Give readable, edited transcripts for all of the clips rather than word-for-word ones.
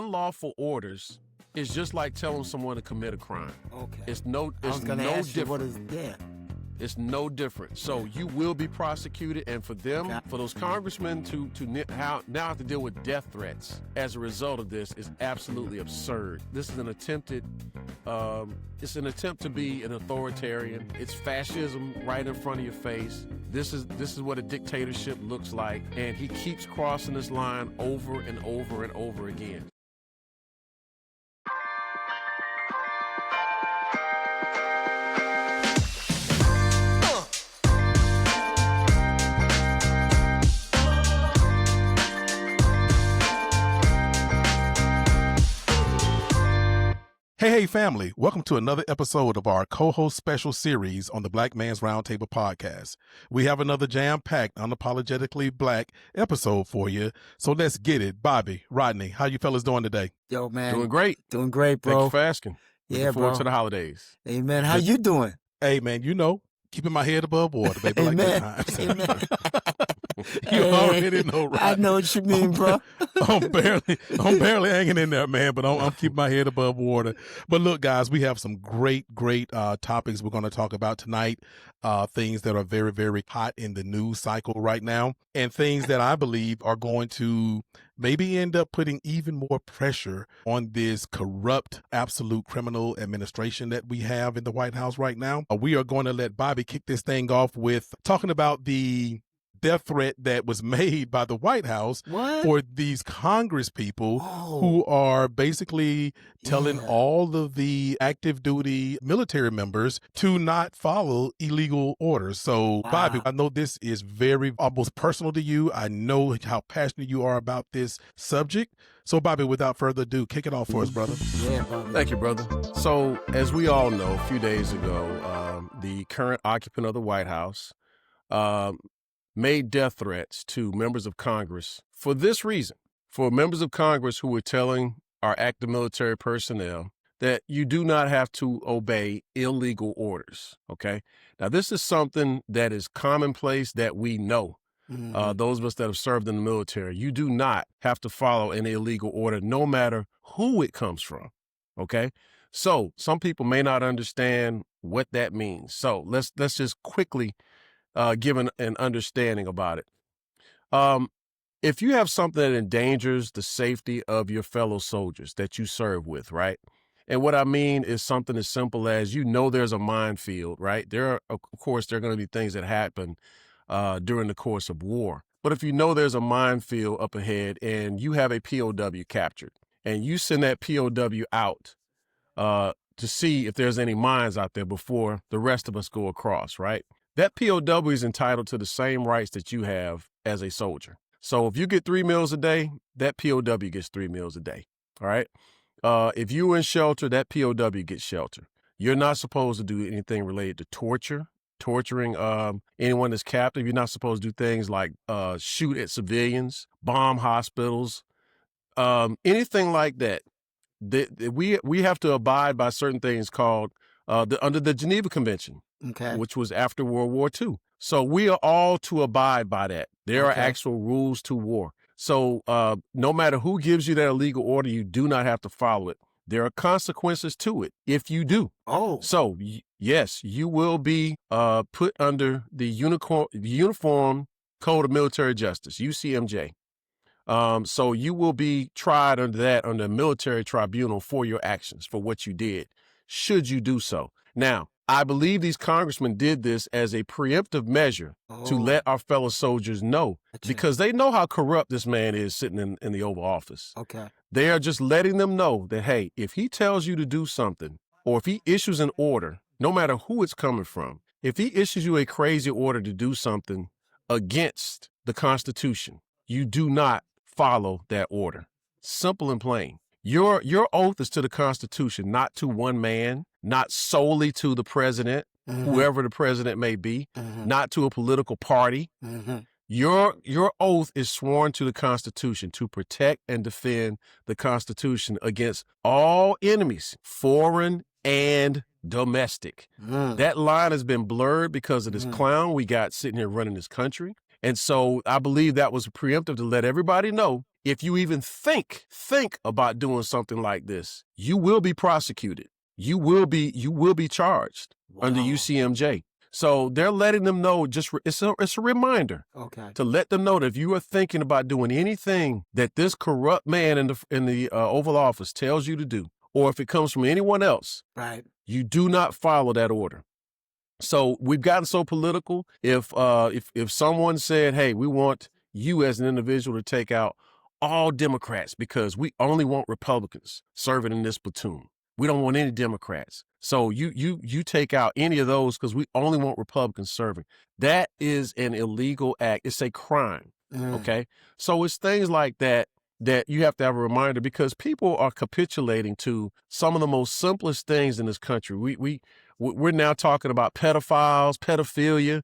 unlawful orders is just like telling someone to commit a crime. Okay. It's no different. What is there? It's no different. So you will be prosecuted, and for them, for those congressmen to now have to deal with death threats as a result of this is absolutely absurd. This is an attempted, it's an attempt to be an authoritarian. It's fascism right in front of your face. This is what a dictatorship looks like, and he keeps crossing this line over and over and over again. Hey, family. Welcome to another episode of our co-host special series on the Black Man's Roundtable podcast. We have another jam-packed, unapologetically black episode for you. So let's get it. Bobby, Rodney, how you fellas doing today? Yo, man. Doing great. Doing great, bro. Thank you for asking. Yeah, Looking forward bro. to the holidays. Hey, man. How you doing? Hey, man, you know, keeping my head above water, baby, like Amen. that times. Amen. You already know, right? I know what you mean, bro. I'm barely hanging in there, man, but I'm keeping my head above water. But look, guys, we have some great topics we're going to talk about tonight. Things that are very, very hot in the news cycle right now, and things that I believe are going to maybe end up putting even more pressure on this corrupt, absolute criminal administration that we have in the White House right now. We are going to let Bobby kick this thing off with talking about the death threat that was made by the White House for these Congress people who are basically telling all of the active duty military members to not follow illegal orders. So, Bobby, I know this is very almost personal to you. I know how passionate you are about this subject. So, Bobby, without further ado, kick it off for us, brother. Yeah, brother. Thank you, brother. So, as we all know, a few days ago, the current occupant of the White House made death threats to members of Congress for this reason. For members of Congress who were telling our active military personnel that you do not have to obey illegal orders, okay? Now, this is something that is commonplace that we know. Those of us that have served in the military, you do not have to follow an illegal order, no matter who it comes from, okay? So some people may not understand what that means. So let's just quickly given an understanding about it. If you have something that endangers the safety of your fellow soldiers that you serve with, right? And what I mean is something as simple as, there's a minefield, right? Of course, there are going to be things that happen during the course of war. But if you know there's a minefield up ahead and you have a POW captured and you send that POW out to see if there's any mines out there before the rest of us go across, right? That POW is entitled to the same rights that you have as a soldier. So if you get 3 meals a day, that POW gets 3 meals a day. All right. If you're in shelter, that POW gets shelter. You're not supposed to do anything related to torturing anyone that's captive. You're not supposed to do things like shoot at civilians, bomb hospitals, anything like that. We have to abide by certain things called under the Geneva Convention. Okay. Which was after World War II. So we are all to abide by that. There are actual rules to war. So no matter who gives you that illegal order, you do not have to follow it. There are consequences to it if you do. So yes, you will be put under the Uniform Code of Military Justice, UCMJ. So you will be tried under a military tribunal for your actions, for what you did, should you do so. Now, I believe these congressmen did this as a preemptive measure to let our fellow soldiers know, because they know how corrupt this man is sitting in the Oval Office. Okay. They are just letting them know that, hey, if he tells you to do something, or if he issues an order, no matter who it's coming from, if he issues you a crazy order to do something against the Constitution, you do not follow that order. Simple and plain. Your oath is to the Constitution, not to one man, not solely to the president, whoever the president may be, not to a political party. Your oath is sworn to the Constitution to protect and defend the Constitution against all enemies, foreign and domestic. That line has been blurred because of this clown we got sitting here running this country. And so I believe that was preemptive to let everybody know, if you even think about doing something like this, you will be prosecuted. You will be charged under UCMJ. So they're letting them know, it's a reminder to let them know that if you are thinking about doing anything that this corrupt man in the Oval Office tells you to do, or if it comes from anyone else, Right. you do not follow that order. So we've gotten so political. If someone said, hey, we want you as an individual to take out all Democrats because we only want Republicans serving in this platoon. We don't want any Democrats. So you take out any of those because we only want Republicans serving. That is an illegal act. It's a crime. Okay. So it's things like that you have to have a reminder, because people are capitulating to some of the most simplest things in this country. We're now talking about pedophiles, pedophilia,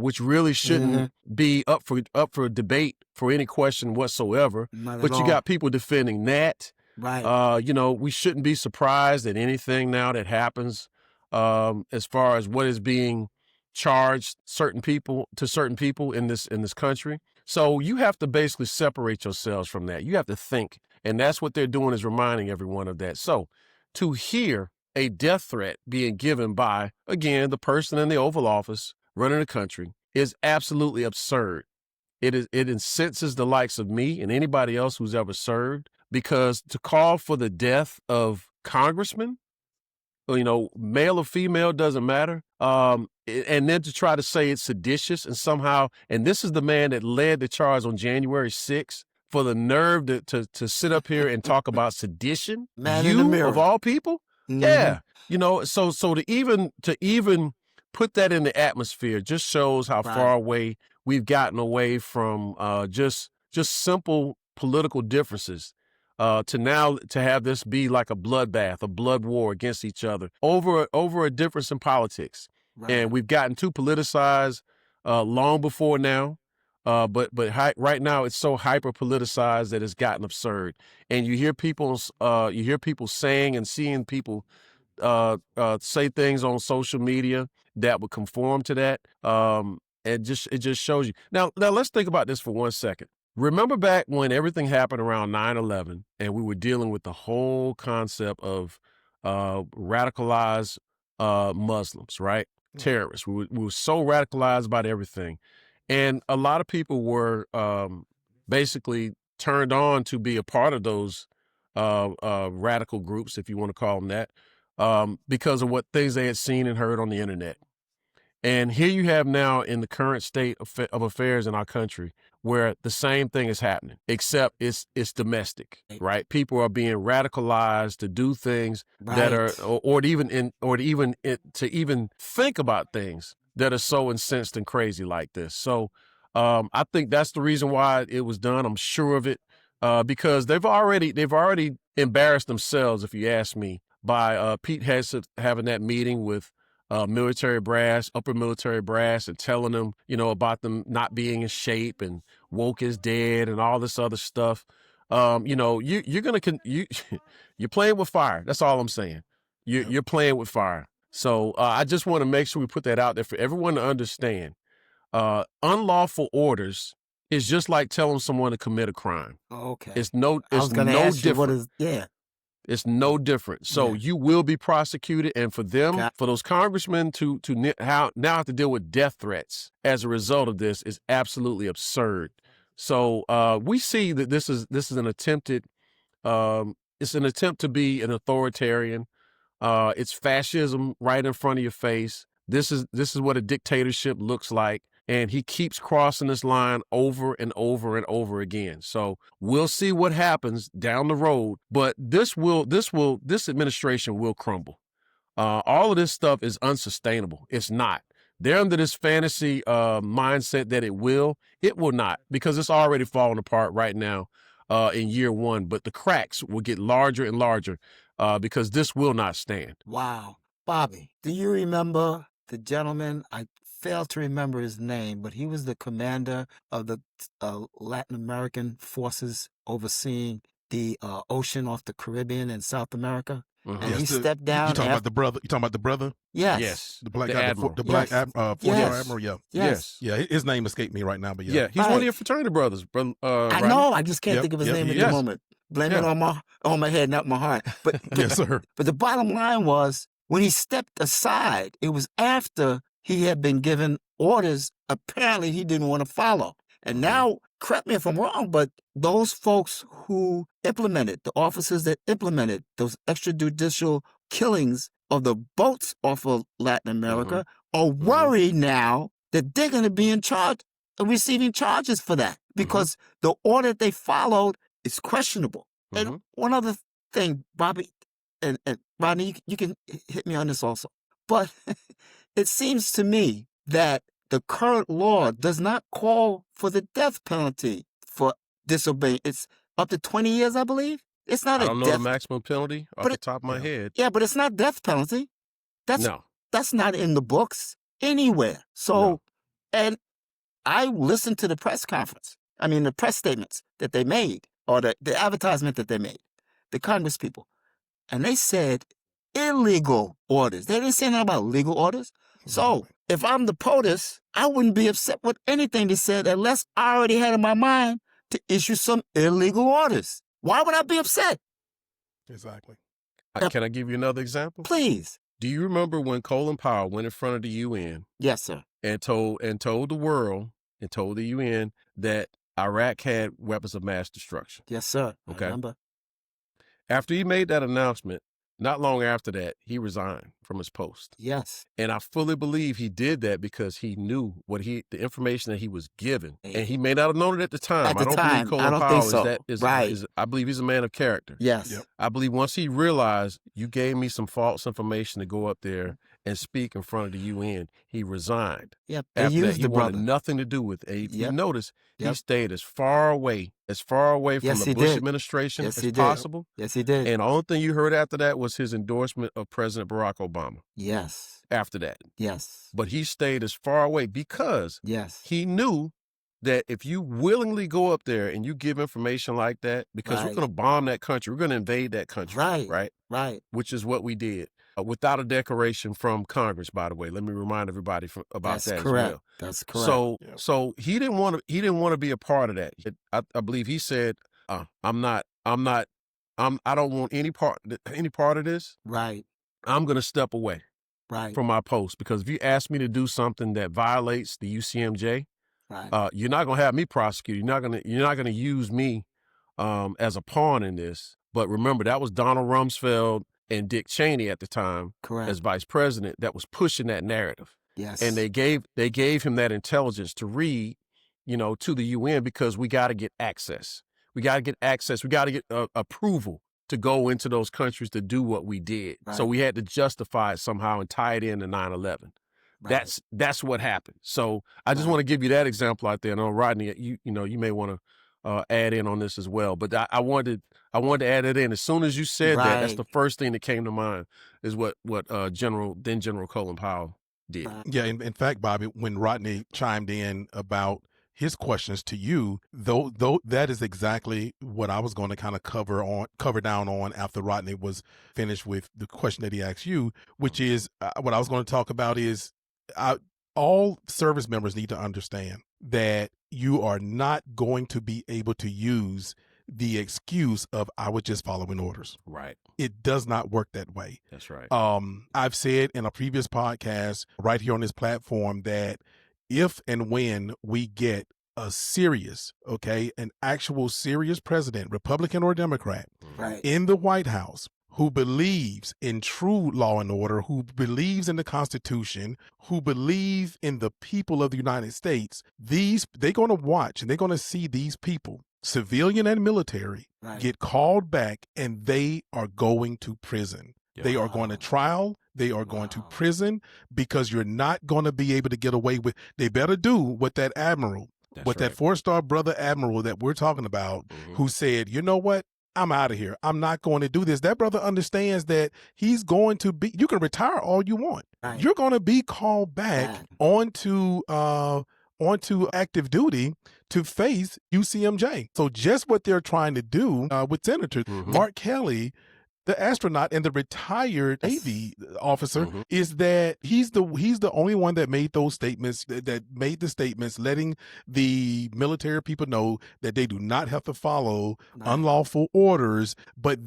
which really shouldn't be up for debate for any question whatsoever. But you got people defending that. Right. We shouldn't be surprised at anything now that happens as far as what is being charged certain people in this country. So you have to basically separate yourselves from that. You have to think, and that's what they're doing, is reminding everyone of that. So to hear a death threat being given by, again, the person in the Oval Office running the country is absolutely absurd. It incenses the likes of me and anybody else who's ever served, because to call for the death of congressmen, male or female, doesn't matter. And then to try to say it's seditious and somehow, and this is the man that led the charge on January 6th, for the nerve to sit up here and talk about sedition, Man in the mirror. Of all people. Yeah. So to even put that in the atmosphere just shows how far away we've gotten away from just simple political differences. To now to have this be like a bloodbath, a blood war against each other over a difference in politics. Right. And we've gotten too politicized long before now. But right now it's so hyper politicized that it's gotten absurd. And you hear people saying and seeing people say things on social media that would conform to that. It just shows you. Now let's think about this for 1 second. Remember back when everything happened around 9/11 and we were dealing with the whole concept of radicalized Muslims, right? Terrorists. We were so radicalized about everything. And a lot of people were basically turned on to be a part of those radical groups, if you want to call them that, because of what things they had seen and heard on the internet. And here you have now, in the current state of affairs in our country, where the same thing is happening, except it's domestic, right? People are being radicalized to do things that are, or to even think about things that are so incensed and crazy like this. So I think that's the reason why it was done. I'm sure of it, because they've already embarrassed themselves, if you ask me, by Pete Hegseth having that meeting with military brass, upper military brass, and telling them, about them not being in shape and woke is dead and all this other stuff. You're playing with fire. That's all I'm saying. You're playing with fire. So I just want to make sure we put that out there for everyone to understand. Unlawful orders is just like telling someone to commit a crime. Okay. It's no different. It's no different. So you will be prosecuted, and for those congressmen to now have to deal with death threats as a result of this is absolutely absurd. So we see that this is an attempted it's an attempt to be an authoritarian. It's fascism right in front of your face. This is what a dictatorship looks like. And he keeps crossing this line over and over and over again. So we'll see what happens down the road. But this administration will crumble. All of this stuff is unsustainable. It's not. They're under this fantasy mindset that it will. It will not, because it's already falling apart right now in year one. But the cracks will get larger and larger because this will not stand. Wow. Bobby, do you remember the gentleman? I fail to remember his name, but he was the commander of the Latin American forces overseeing the ocean off the Caribbean and South America, Mhm. and he Yes, stepped you down. talking about the brother? You talking about the brother? Yes. Yes. The black The guy, admiral. the black Yes. four-star Yes. admiral. Yeah, Yes. yeah. His name escaped me right now, but yeah. Yeah, he's one of Right. your fraternity brothers, bro. I Rodney. know. I just can't Yep, think of his yep, name he at is. the moment. Blame it Yeah. on my head, not my heart. But Yes, sir. but the bottom line was, when he stepped aside, it was after he had been given orders apparently he didn't want to follow. And Mhm. now, correct me if I'm wrong, but those folks who implemented, the officers that implemented those extrajudicial killings of the boats off of Latin America are worried now that they're going to be in charge of receiving charges for that, because the order they followed is questionable. And one other thing, Bobby and Rodney, you can hit me on this also. But it seems to me that the current law does not call for the death penalty for disobeying. It's up to 20 years, I believe. It's not I a don't know the death. maximum penalty off but the it- top of my head. Yeah, but it's not death penalty. No. That's not in the books anywhere. So, No. and I listened to the press conference. I mean, the press statements that they made, or the advertisement that they made, the Congress people, and they said illegal orders. They didn't say anything about legal orders. So if I'm the POTUS, I wouldn't be upset with anything they said unless I already had in my mind to issue some illegal orders. Why would I be upset? Exactly. Can I give you another example? Please. Do you remember when Colin Powell went in front of the UN Yes, sir. and told the world and told the UN that Iraq had weapons of mass destruction? Yes, sir. Okay. I remember. After he made that announcement, not long after that, he resigned from his post. Yes. And I fully believe he did that because he knew the information that he was given. And he may not have known it at the time. At the I don't time, believe Colin I don't Powell think so. Right. I believe he's a man of character. Yes. Yep. I believe once he realized you gave me some false information to go up there and speak in front of the UN, he resigned. Yep. They After that, used he the wanted brother. nothing to do with it. If you Yep. notice, he Yep. stayed as far away from Yes, the he Bush did. administration Yes, as he did. possible. Yes, he did. And the only thing you heard after that was his endorsement of President Barack Obama Yes. after that. Yes. But he stayed as far away because Yes. he knew that if you willingly go up there and you give information like that, because we're Right. going to bomb that country, we're going to invade that country, Right. right? Which is what we did without a declaration from Congress, by the way. Let me remind everybody about That's that correct. as well. That's correct. So he didn't want to be a part of that. I believe he said, I don't want any part of this. Right. I'm going to step away Right. from my post, because if you ask me to do something that violates the UCMJ, Right. you're not going to have me prosecuted. You're not going to use me as a pawn in this. But remember, that was Donald Rumsfeld and Dick Cheney at the time Correct. as vice president that was pushing that narrative. Yes. And they gave him that intelligence to read, to the UN, because we got to get access. We got to get access. We got to get approval to go into those countries to do what we did. Right. So we had to justify it somehow and tie it into 9/11. Right. That's what happened. So I just want to give you that example out there. I know, Rodney, you may want to add in on this as well. But I wanted to add it in. As soon as you said that, that's Right. the first thing that came to mind is what General Colin Powell did. Right. Yeah, in fact, Bobby, when Rodney chimed in about his questions to you, though that is exactly what I was going to kind of cover down on after Rodney was finished with the question that he asked you, which is what I was going to talk about is all service members need to understand that you are not going to be able to use the excuse of I was just following orders. Right. It does not work that way. That's right. I've said in a previous podcast right here on this platform that if and when we get an actual serious president, Republican or Democrat, Right. in the White House who believes in true law and order, who believes in the Constitution, who believe in the people of the United States, they're going to watch and they're going to see these people, civilian and military, Right. get called back, and they are going to prison. Yeah. They are going to trial. They are going to prison, because you're not going to be able to get away with. They better do what that admiral, that 4-star brother admiral that we're talking about, who said, you know what? I'm out of here. I'm not going to do this. That brother understands that he's going to be, you can retire all you want. Right. You're going to be called back onto onto active duty to face UCMJ. So just what they're trying to do with Senator Mark Kelly, the astronaut and the retired Navy officer, is that he's the only one that made those statements, that made the statements letting the military people know that they do not have to follow unlawful orders. But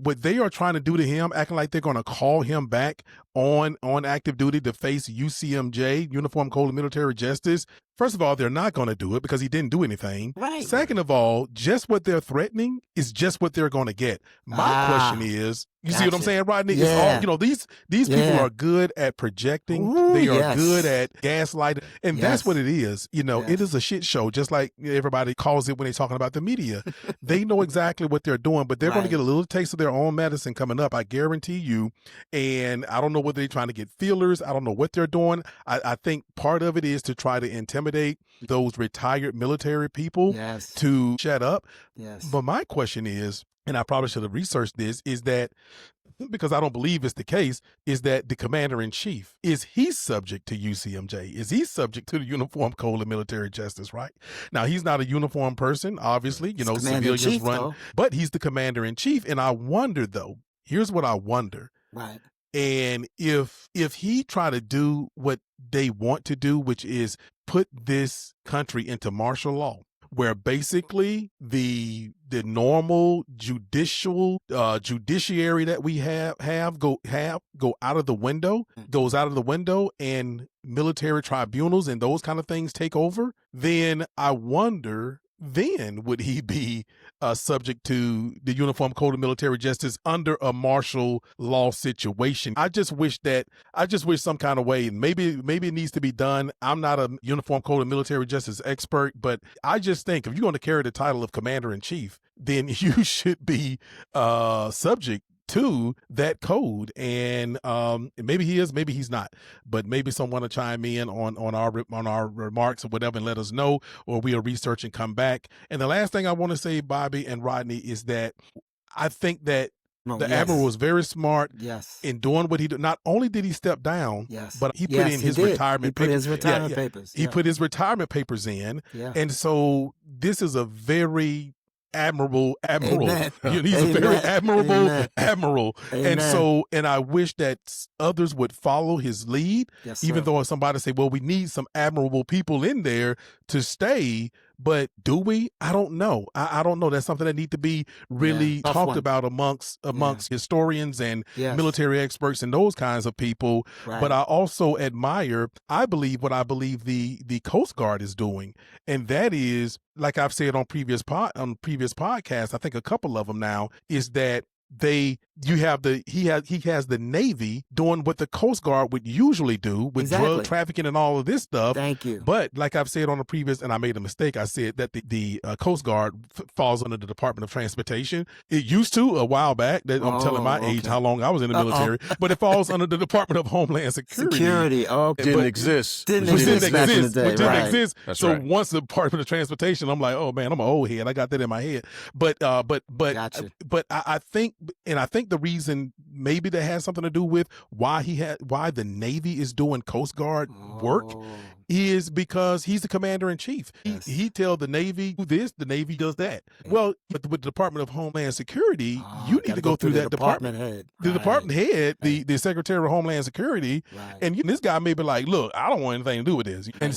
what they are trying to do to him, acting like they're going to call him back on active duty to face UCMJ, Uniform Code of Military Justice. First of all, they're not going to do it because he didn't do anything. Right. Second of all, just what they're threatening is just what they're going to get. My question is, you see what I'm saying, Rodney? Yeah. It's all, these people are good at projecting. Ooh, they are good at gaslighting. And that's what it is. It is a shit show, just like everybody calls it when they're talking about the media. They know exactly what they're doing, but they're going to get a little taste of their own medicine coming up, I guarantee you. And I don't know whether they're trying to get feelers. I don't know what they're doing. I think part of it is to try to intimidate those retired military people to shut up. But my question is, and I probably should have researched this, is that, because I don't believe it's the case, is that the commander-in-chief, is he subject to UCMJ? Is he subject to the Uniform Code of Military Justice, right? Now, he's not a uniformed person, obviously, civilians run, though. But he's the commander-in-chief. And I wonder, though, here's what I wonder. Right. And if he try to do what they want to do, which is put this country into martial law, where basically the normal judiciary that we have go out of the window, goes out of the window, and military tribunals and those kind of things take over, then I wonder, then would he be subject to the Uniform Code of Military Justice under a martial law situation? I just wish some kind of way, maybe it needs to be done. I'm not a Uniform Code of Military Justice expert, but I just think if you're going to carry the title of Commander-in-Chief, then you should be subject to that code. And maybe he is, maybe he's not, but maybe someone will chime in on our remarks or whatever and let us know, or we'll research and come back. And the last thing I want to say, Bobby and Rodney, is that I think that the Admiral was very smart in doing what he did. Not only did he step down, but he put in his retirement papers. He put his retirement papers in. And so this is a very admirable admiral. He's a very admirable admiral. And I wish that others would follow his lead, even though somebody say, well, we need some admirable people in there to stay. But do we? I don't know. I don't know. That's something that needs to be really talked about amongst historians and military experts and those kinds of people. But I also admire, I believe the Coast Guard is doing, and that is, like I've said on previous podcasts, I think a couple of them now, is that he has the Navy doing what the Coast Guard would usually do with drug trafficking and all of this stuff. Thank you. But like I've said on the previous, and I made a mistake, I said that the Coast Guard falls under the Department of Transportation. It used to a while back. I'm telling my age, how long I was in the military, but it falls under the Department of Homeland Security. Didn't exist. Didn't exist. That's so right. once the Department of Transportation, I'm like, oh man, I'm an old head. I got that in my head. But I think the reason maybe that has something to do with why the Navy is doing Coast Guard work is because he's the commander-in-chief. He tell the Navy do this, the Navy does that. Well, with the Department of Homeland Security, you need to go through that department head. The department head, the Secretary of Homeland Security, and this guy may be like, look, I don't want anything to do with this. And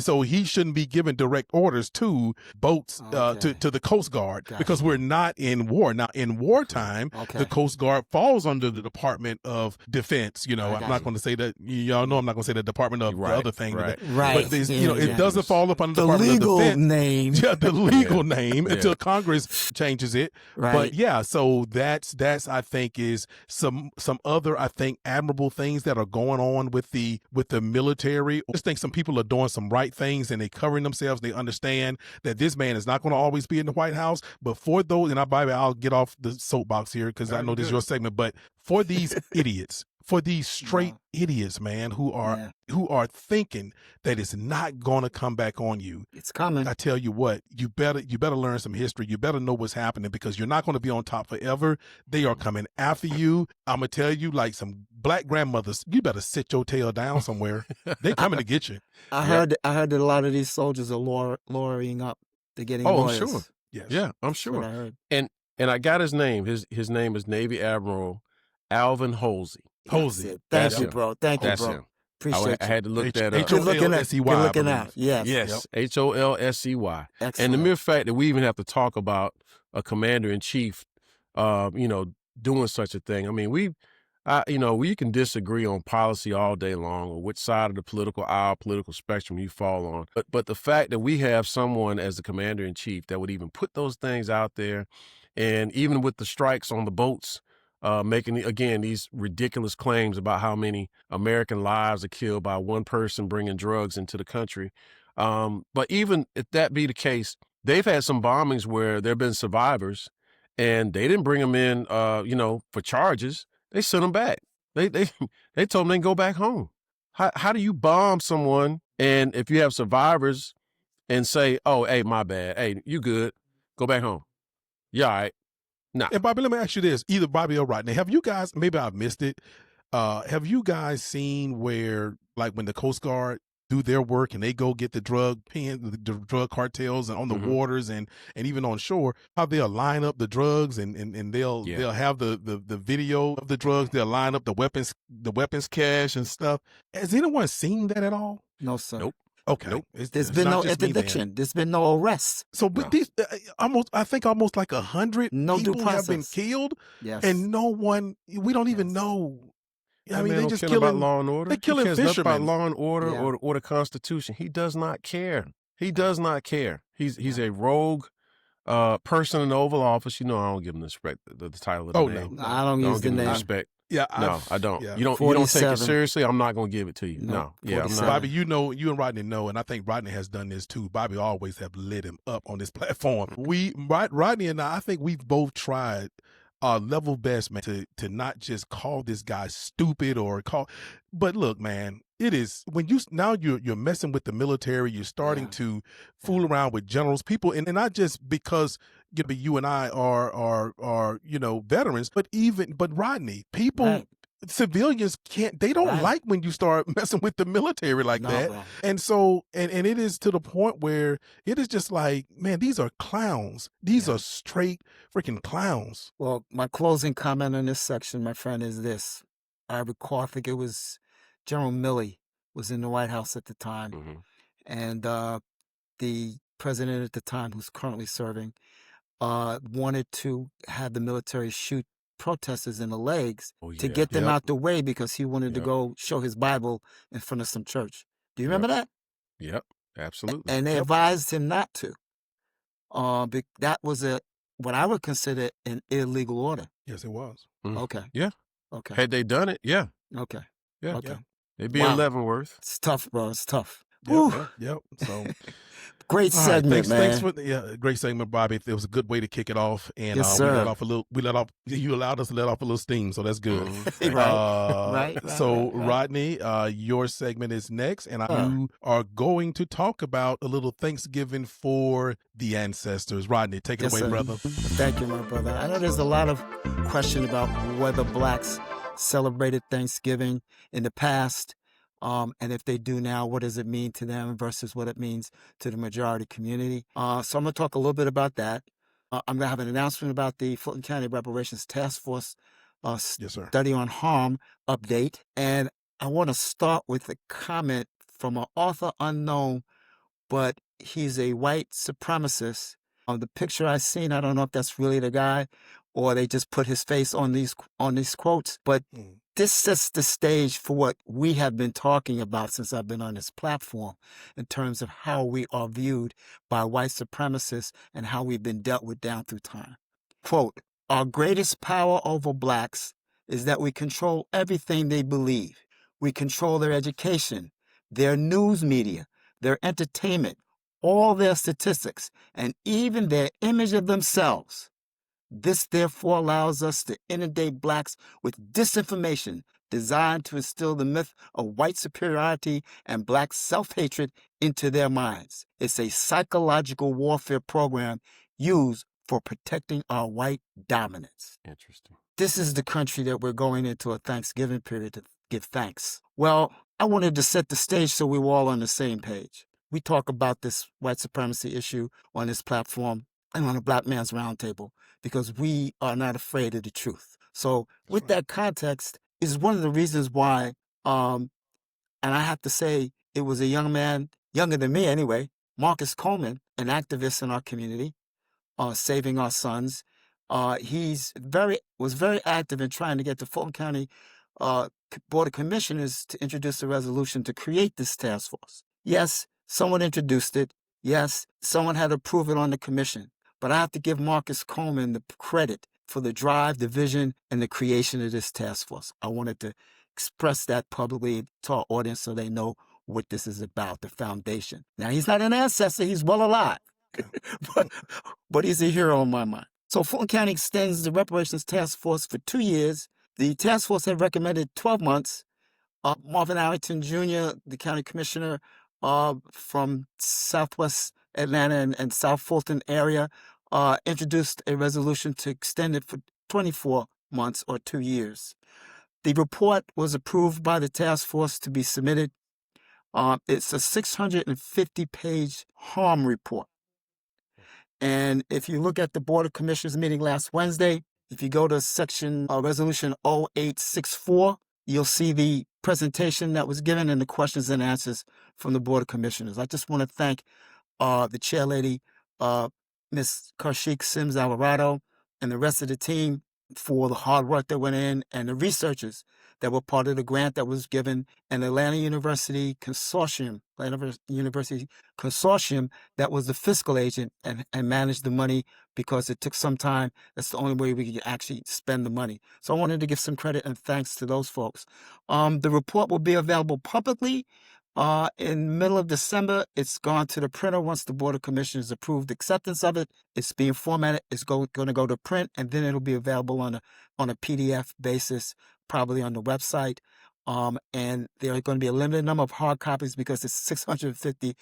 so he shouldn't be giving direct orders to boats, to the Coast Guard, because we're not in war. Now, in wartime, the Coast Guard falls under the Department of Defense. I'm not going to say that, y'all know I'm not going to say the Department of the other thing. But it doesn't fall up under the Department of Defense. Name. The legal name until Congress changes it. But so that's I think is some other, I think, admirable things that are going on with the military. I just think some people are doing some right things and they covering themselves. They understand that this man is not going to always be in the White House. But for those, and I'll get off the soapbox here because I know this is your segment, but for these idiots, for these straight idiots, man, who are thinking that it's not gonna come back on you. It's coming. I tell you what, you better learn some history. You better know what's happening, because you're not going to be on top forever. They are coming after you. I'm gonna tell you, like some black grandmothers, you better sit your tail down somewhere. They coming to get you. I heard that a lot of these soldiers are lawyering up. They're getting lawyers. I'm sure. Yes. Yeah, I'm That's what I sure. heard. And I got his name. His name is Navy Admiral Alvin Halsey. That's it. Thank you, bro. Thank you, That's bro. him. Appreciate I you. had to look that up. Good looking out. Holsey. Good looking out. Yes. Yes, Holsey. And the Excellent. mere fact that we even have to talk about a commander in chief, doing such a thing. I mean, we can disagree on policy all day long, or which side of the political spectrum you fall on. But the fact that we have someone as the commander in chief that would even put those things out there, and even with the strikes on the boats, making, again, these ridiculous claims about how many American lives are killed by one person bringing drugs into the country. But even if that be the case, they've had some bombings where there have been survivors, and they didn't bring them in, for charges. They sent them back. They told them they can go back home. How do you bomb someone, and if you have survivors, and say, oh, hey, my bad. Hey, you good. Go back home. Yeah, all right. No. And Bobby, let me ask you this: either Bobby or Rodney, have you guys? Maybe I've missed it. Have you guys seen where, like, when the Coast Guard do their work and they go get the drug drug cartels on the waters and even on shore, how they'll line up the drugs and they'll have the video of the drugs. They'll line up the weapons cache and stuff. Has anyone seen that at all? No, sir. Nope. Okay. Nope. There's been no interdiction. There's been no arrests. So, but these I think almost like 100 No due people have been process. killed, Yes. and no one. We don't even know. I mean, they just killing killing law and order. They killing he cares nothing fishermen. about law and order Yeah. or the Constitution. He does not care. He does not care. He's a rogue person in the Oval Office. I don't give him the respect, the title of the name. No, I don't use give the him name. respect. Yeah, No, I don't. Yeah. You don't take 47. it seriously. I'm not going to give it to you. No. Yeah, I'm 47. not. Bobby, you and Rodney know, and I think Rodney has done this too. Bobby always have lit him up on this platform. Rodney and I think we've both tried our level best, man, to not just call this guy stupid but look, man, it is when you're messing with the military, you're starting to fool around with generals, people, and not just because you and I are veterans, but Rodney, people. Right. Civilians they don't like when you start messing with the military like that. Bro. And so, and it is to the point where it is just like, man, these are clowns. These are straight freaking clowns. Well, my closing comment on this section, my friend, is this. I recall, I think it was General Milley was in the White House at the time. And the president at the time, who's currently serving, wanted to have the military shoot protesters in the legs to get them out the way because he wanted to go show his Bible in front of some church. Do you remember that? Yep, absolutely. And they advised him not to. That was what I would consider an illegal order. Yes, it was. Okay. Yeah. Okay. Had they done it, yeah. Okay. Yeah. Okay. It'd be Wow. Leavenworth. It's tough, bro. It's tough. Yep. So great all right, segment, thanks man. for great segment, Bobby. It was a good way to kick it off, and Yes, sir. you allowed us to let off a little steam, so that's good. Right. So Rodney, your segment is next, and you are going to talk about a little Thanksgiving for the ancestors. Rodney, take it away, sir. brother. Thank you, my brother. I know there's a lot of question about whether blacks celebrated Thanksgiving in the past. And if they do now, what does it mean to them versus what it means to the majority community? So I'm going to talk a little bit about that. I'm going to have an announcement about the Fulton County Reparations Task Force Yes, sir. Study on Harm update. And I want to start with a comment from an author unknown, but he's a white supremacist. The picture I seen, I don't know if that's really the guy or they just put his face on these quotes, but this sets the stage for what we have been talking about since I've been on this platform in terms of how we are viewed by white supremacists and how we've been dealt with down through time. Quote, our greatest power over blacks is that we control everything they believe. We control their education, their news media, their entertainment, all their statistics, and even their image of themselves. This therefore allows us to inundate blacks with disinformation, designed to instill the myth of white superiority and black self-hatred into their minds. It's a psychological warfare program used for protecting our white dominance. Interesting. This is the country that we're going into a Thanksgiving period to give thanks. Well, I wanted to set the stage so we were all on the same page. We talk about this white supremacy issue on this platform and on a Black Man's Roundtable because we are not afraid of the truth. So with that context is one of the reasons why, and I have to say it was a young man, younger than me anyway, Marcus Coleman, an activist in our community, saving our sons. Was very active in trying to get the Fulton County Board of Commissioners to introduce a resolution to create this task force. Yes, someone introduced it. Yes, someone had to approve it on the commission. But I have to give Marcus Coleman the credit for the drive, the vision, and the creation of this task force. I wanted to express that publicly to our audience so they know what this is about, the foundation. Now, he's not an ancestor. He's well alive. but he's a hero in my mind. So Fulton County extends the reparations task force for 2 years. The task force had recommended 12 months. Marvin Arrington Jr., the county commissioner from Southwest Atlanta and South Fulton area, introduced a resolution to extend it for 24 months or 2 years. The report was approved by the task force to be submitted. It's a 650-page harm report. And if you look at the Board of Commissioners meeting last Wednesday, if you go to section resolution 0864, you'll see the presentation that was given and the questions and answers from the Board of Commissioners. I just want to thank the chair lady, Ms. Karshik Sims Alvarado, and the rest of the team for the hard work that went in, and the researchers that were part of the grant that was given, and the Atlanta University Consortium that was the fiscal agent and managed the money because it took some time. That's the only way we could actually spend the money. So I wanted to give some credit and thanks to those folks. The report will be available publicly in middle of December. It's gone to the printer once the Board of Commissioners approved acceptance of it. It's being formatted. It's going to go to print, and then it'll be available on a PDF basis, probably on the website. And there are going to be a limited number of hard copies because it's 650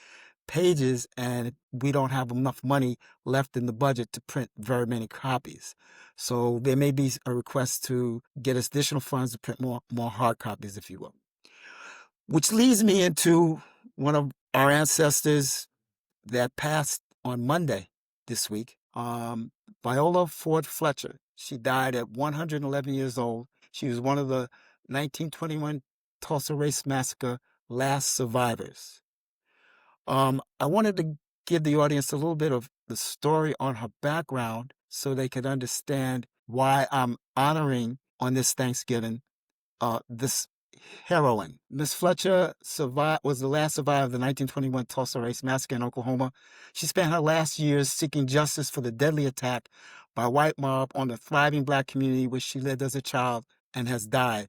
pages, and we don't have enough money left in the budget to print very many copies. So there may be a request to get additional funds to print more hard copies, if you will. Which leads me into one of our ancestors that passed on Monday this week, Viola Ford Fletcher. She died at 111 years old. She was one of the 1921 Tulsa Race Massacre last survivors. I wanted to give the audience a little bit of the story on her background so they could understand why I'm honoring on this Thanksgiving this heroine. Miss Fletcher was the last survivor of the 1921 Tulsa Race Massacre in Oklahoma. She spent her last years seeking justice for the deadly attack by a white mob on the thriving Black community where she lived as a child and has died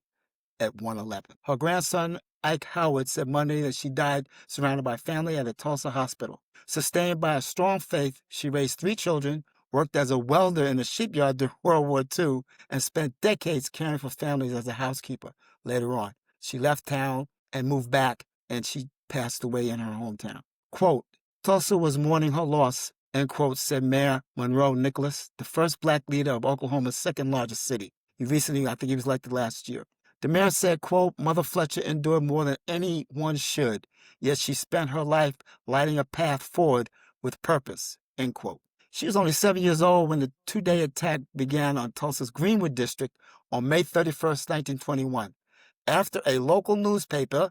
at 111. Her grandson, Ike Howard, said Monday that she died surrounded by family at a Tulsa hospital. Sustained by a strong faith, she raised 3 children, worked as a welder in a shipyard during World War II, and spent decades caring for families as a housekeeper. Later on, she left town and moved back, and she passed away in her hometown. Quote, Tulsa was mourning her loss, end quote, said Mayor Monroe Nicholas, the first Black leader of Oklahoma's second largest city. I think he was elected last year. The mayor said, quote, Mother Fletcher endured more than anyone should, yet she spent her life lighting a path forward with purpose, end quote. She was only 7 years old when the 2-day attack began on Tulsa's Greenwood district on May 31st, 1921. After a local newspaper,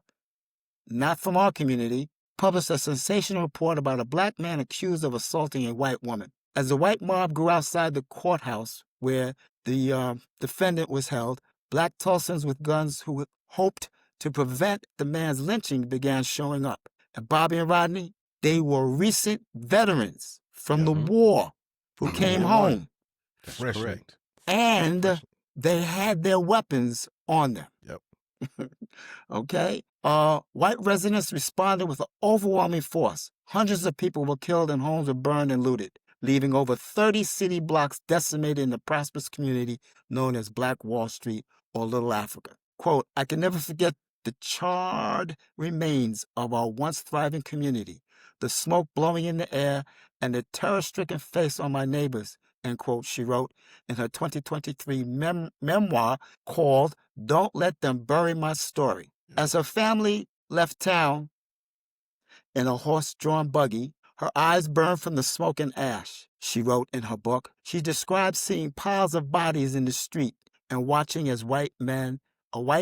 not from our community, published a sensational report about a Black man accused of assaulting a white woman. As the white mob grew outside the courthouse where the defendant was held, Black Tulsans with guns who hoped to prevent the man's lynching began showing up. And Bobby and Rodney, they were recent veterans from the war who came home. That's correct. And they had their weapons on them. Yep. Okay? White residents responded with an overwhelming force. Hundreds of people were killed and homes were burned and looted, leaving over 30 city blocks decimated in the prosperous community known as Black Wall Street or Little Africa. Quote, I can never forget the charred remains of our once thriving community, the smoke blowing in the air, and the terror-stricken face on my neighbors, end quote, she wrote in her 2023 memoir called Don't Let Them Bury My Story. As her family left town in a horse-drawn buggy, her eyes burned from the smoke and ash, she wrote in her book. She described seeing piles of bodies in the street and watching as a white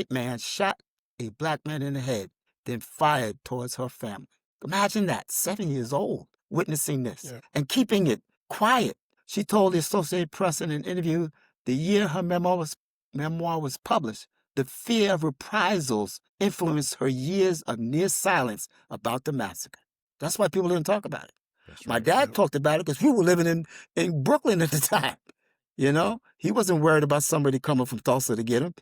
man shot a black man in the head, then fired towards her family. Imagine that, 7 years old, witnessing this and keeping it quiet. She told the Associated Press in an interview the year her memoir was published, the fear of reprisals influenced her years of near silence about the massacre. That's why people didn't talk about it. That's My right. dad talked about it because we were living in Brooklyn at the time. You know, he wasn't worried about somebody coming from Tulsa to get him.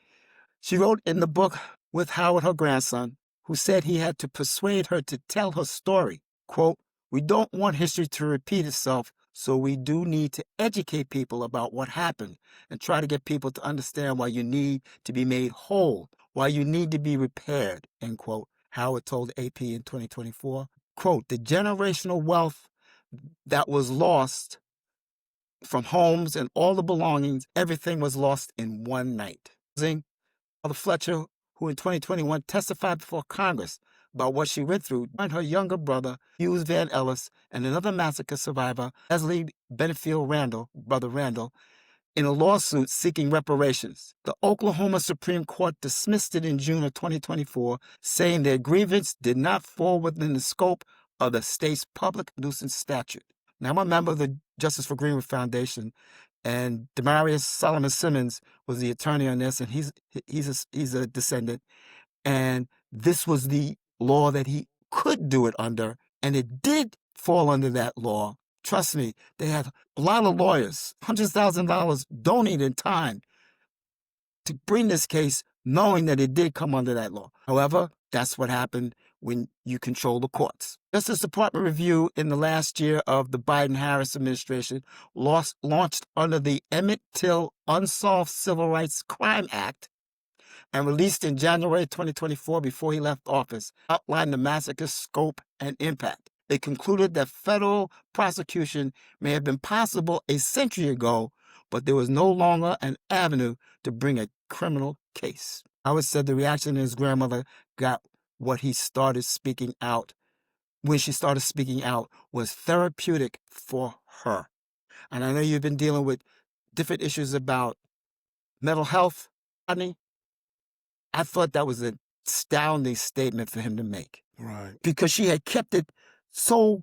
She wrote in the book with Howard, her grandson, who said he had to persuade her to tell her story. Quote, we don't want history to repeat itself, so we do need to educate people about what happened and try to get people to understand why you need to be made whole, why you need to be repaired, end quote. Howard told AP in 2024, quote, the generational wealth that was lost from homes and all the belongings, everything was lost in one night. Father Fletcher, who in 2021 testified before Congress about what she went through, and her younger brother, Hughes Van Ellis, and another massacre survivor, Leslie Benefield Randall, brother Randall, in a lawsuit seeking reparations. The Oklahoma Supreme Court dismissed it in June of 2024, saying their grievance did not fall within the scope of the state's public nuisance statute. Now, I'm a member of the Justice for Greenwood Foundation, and Demarius Solomon Simmons was the attorney on this, and he's a descendant. And this was the law that he could do it under, and it did fall under that law. Trust me, they had a lot of lawyers, $100,000 donated time to bring this case, knowing that it did come under that law. However, that's what happened when you control the courts. Justice Department review in the last year of the Biden-Harris administration launched under the Emmett Till Unsolved Civil Rights Crime Act and released in January 2024 before he left office, outlined the massacre's scope and impact. It concluded that federal prosecution may have been possible a century ago, but there was no longer an avenue to bring a criminal case. Howard said the reaction of his grandmother got what he started speaking out. When she started speaking out was therapeutic for her. And I know you've been dealing with different issues about mental health, Rodney. I thought that was an astounding statement for him to make. Right. Because she had kept it so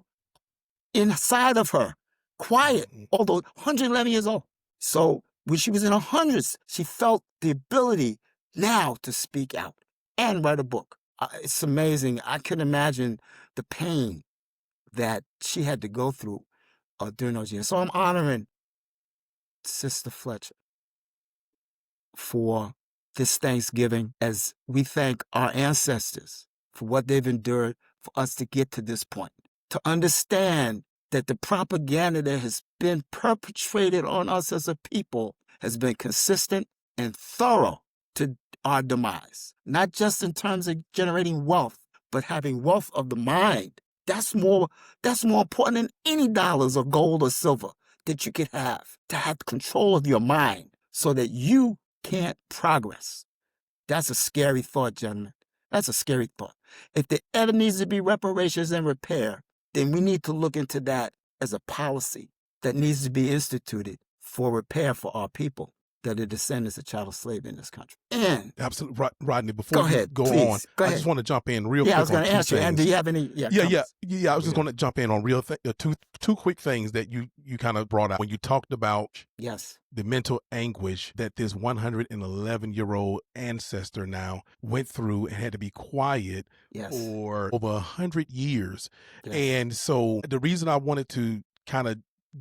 inside of her, quiet, although 111 years old. So when she was in her hundreds, she felt the ability now to speak out and write a book. It's amazing. I can imagine the pain that she had to go through during those years. So I'm honoring Sister Fletcher for this Thanksgiving as we thank our ancestors for what they've endured for us to get to this point. To understand that the propaganda that has been perpetrated on us as a people has been consistent and thorough to our demise. Not just in terms of generating wealth, but having wealth of the mind. That's more important than any dollars or gold or silver that you could have, to have control of your mind so that you can't progress. That's a scary thought, gentlemen. That's a scary thought. If there ever needs to be reparations and repair, then we need to look into that as a policy that needs to be instituted for repair for our people that are descendants of chattel slavery in this country. And absolutely, Rodney. Before go ahead, you go please, on, I just want to jump in real quick. I was going to ask you, and do you have any? Yeah. I was just going to jump in on two quick things that you kind of brought out when you talked about the mental anguish that this 111-year-old ancestor now went through and had to be quiet for over 100 years. And so the reason I wanted to kind of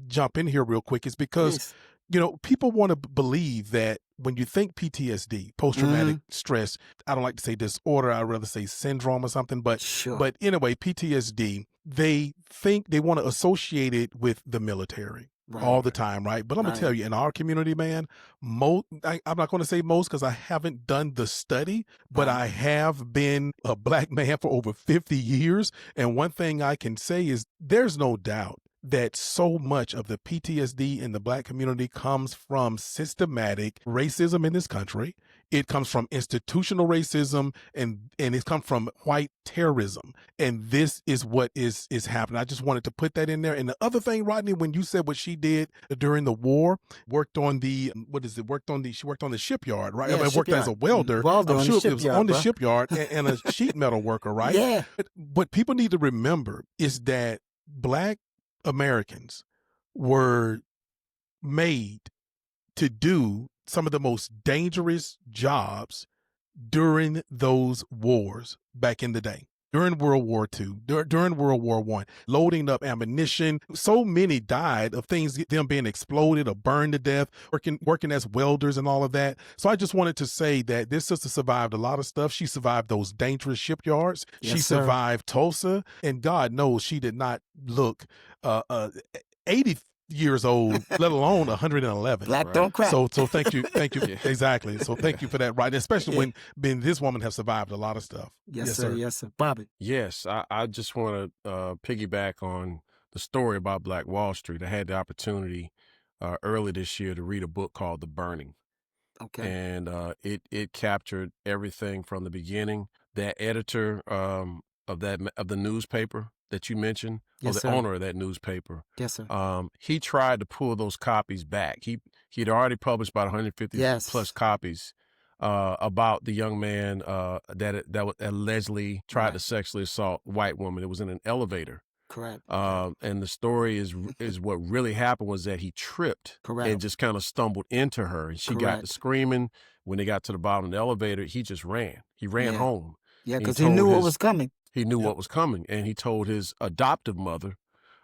jump in here real quick is because you know, people want to believe that when you think PTSD, post-traumatic stress, I don't like to say disorder, I'd rather say syndrome or something, but anyway, PTSD, they think they want to associate it with the military. all the time, right? But I'm gonna tell you, in our community, man, I'm not gonna say most because I haven't done the study, but I have been a black man for over 50 years. And one thing I can say is there's no doubt that so much of the PTSD in the black community comes from systematic racism in this country. It comes from institutional racism, and it comes from white terrorism. And this is what is happening. I just wanted to put that in there. And the other thing, Rodney, when you said what she did during the war, worked on the she worked on the shipyard, right? Yeah, I mean, worked as a welder. I'm sure it was on the shipyard and a sheet metal worker, right? Yeah. What people need to remember is that black Americans were made to do some of the most dangerous jobs during those wars back in the day. During World War II, during World War I, loading up ammunition. So many died of things, them being exploded or burned to death, working as welders and all of that. So I just wanted to say that this sister survived a lot of stuff. She survived those dangerous shipyards. Yes, she sir. survived Tulsa, and God knows she did not look 80 years old, let alone 111. Black don't crack. So thank you. Exactly. So thank you for that, right? Especially when this woman has survived a lot of stuff. Yes, sir. Yes, sir. Bobby. Yes, I just want to piggyback on the story about Black Wall Street. I had the opportunity early this year to read a book called The Burning. Okay. And it captured everything from the beginning. That editor of the newspaper that you mentioned, Yes, or the sir. owner of that newspaper, Yes, sir. he tried to pull those copies back. He'd already published about 150 Yes. plus copies about the young man that allegedly tried to sexually assault a white woman. It was in an elevator. Correct. And the story is what really happened was that he tripped and just kind of stumbled into her, and she got to screaming. When they got to the bottom of the elevator, he just ran. He ran home. Yeah, because he knew what was coming. He knew what was coming, and he told his adoptive mother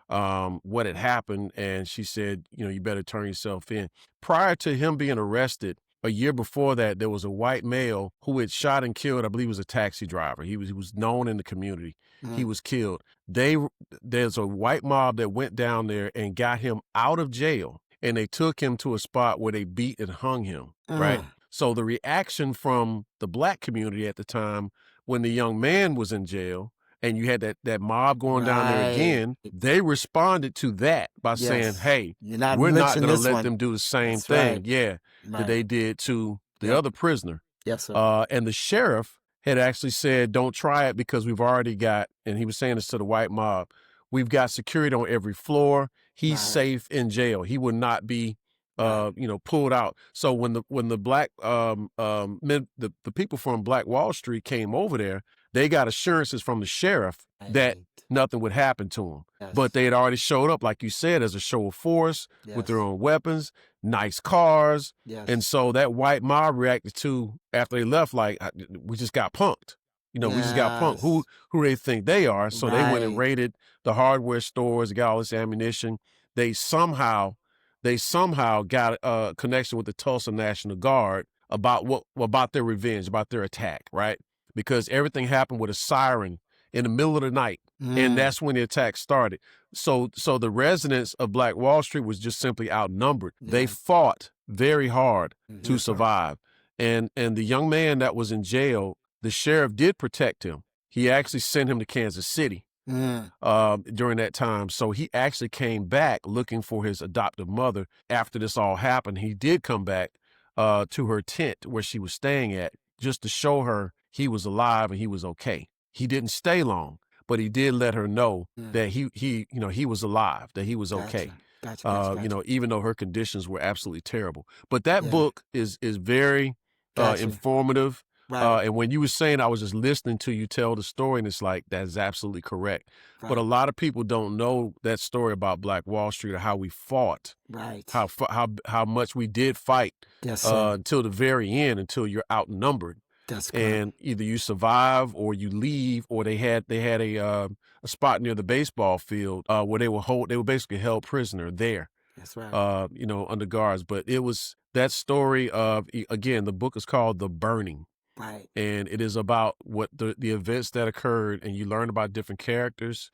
what had happened, and she said, you better turn yourself in. Prior to him being arrested, a year before that, there was a white male who had shot and killed, I believe he was a taxi driver. He was known in the community. He was killed. There's a white mob that went down there and got him out of jail, and they took him to a spot where they beat and hung him, right? So the reaction from the black community at the time, when the young man was in jail and you had that mob going down there again, they responded to that by saying, hey, we're not going to let them do the same thing. That they did to the other prisoner. Yes, sir. And the sheriff had actually said, don't try it because we've already got, and he was saying this to the white mob, we've got security on every floor. He's safe in jail. He will not be pulled out. So when the black men, the people from Black Wall Street came over there, they got assurances from the sheriff that nothing would happen to him. But they had already showed up, like you said, as a show of force with their own weapons, nice cars. And so that white mob reacted to, after they left, like, we just got punked. We just got punked. Who they think they are? So they went and raided the hardware stores, got all this ammunition. They somehow got a connection with the Tulsa National Guard about their revenge, about their attack, right? Because everything happened with a siren in the middle of the night, and that's when the attack started. So the residents of Black Wall Street was just simply outnumbered. They fought very hard to survive, and the young man that was in jail, the sheriff did protect him. He actually sent him to Kansas City during that time. So he actually came back looking for his adoptive mother after this all happened. He did come back to her tent where she was staying at just to show her he was alive and he was okay. He didn't stay long, but he did let her know that he was alive, that he was okay. Gotcha. Even though her conditions were absolutely terrible. But that book is very informative. And when you were saying, I was just listening to you tell the story, and it's like, that's absolutely correct. But a lot of people don't know that story about Black Wall Street, or how we fought, how much we did fight until the very end, until you're outnumbered. That's and either you survive or you leave, or they had a spot near the baseball field where they were basically held prisoner there. That's right. Under guards. But it was that story of, again, the book is called The Burning. Right. And it is about what the events that occurred, and you learn about different characters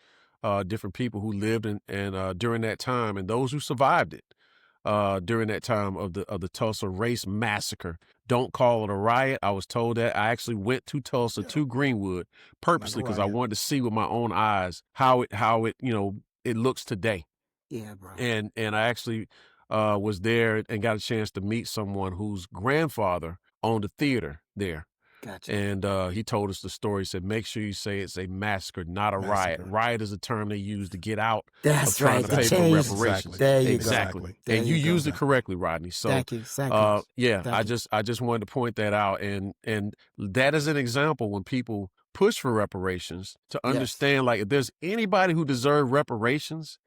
different people who lived during that time, and those who survived it during that time of the Tulsa Race Massacre. Don't call it a riot. I was told that. I actually went to Tulsa, to Greenwood, purposely because I wanted to see with my own eyes how it it looks today. Yeah, bro. And I actually was there and got a chance to meet someone whose grandfather owned a theater there. Gotcha. And he told us the story. He said, make sure you say it's a massacre, not a riot. Riot is a term they use to get out of trying to pay for reparations. There you exactly. go. There and you used it correctly, Rodney. So thank you. yeah, I just wanted to point that out. And that is an example when people push for reparations to understand, like, if there's anybody who deserved reparations,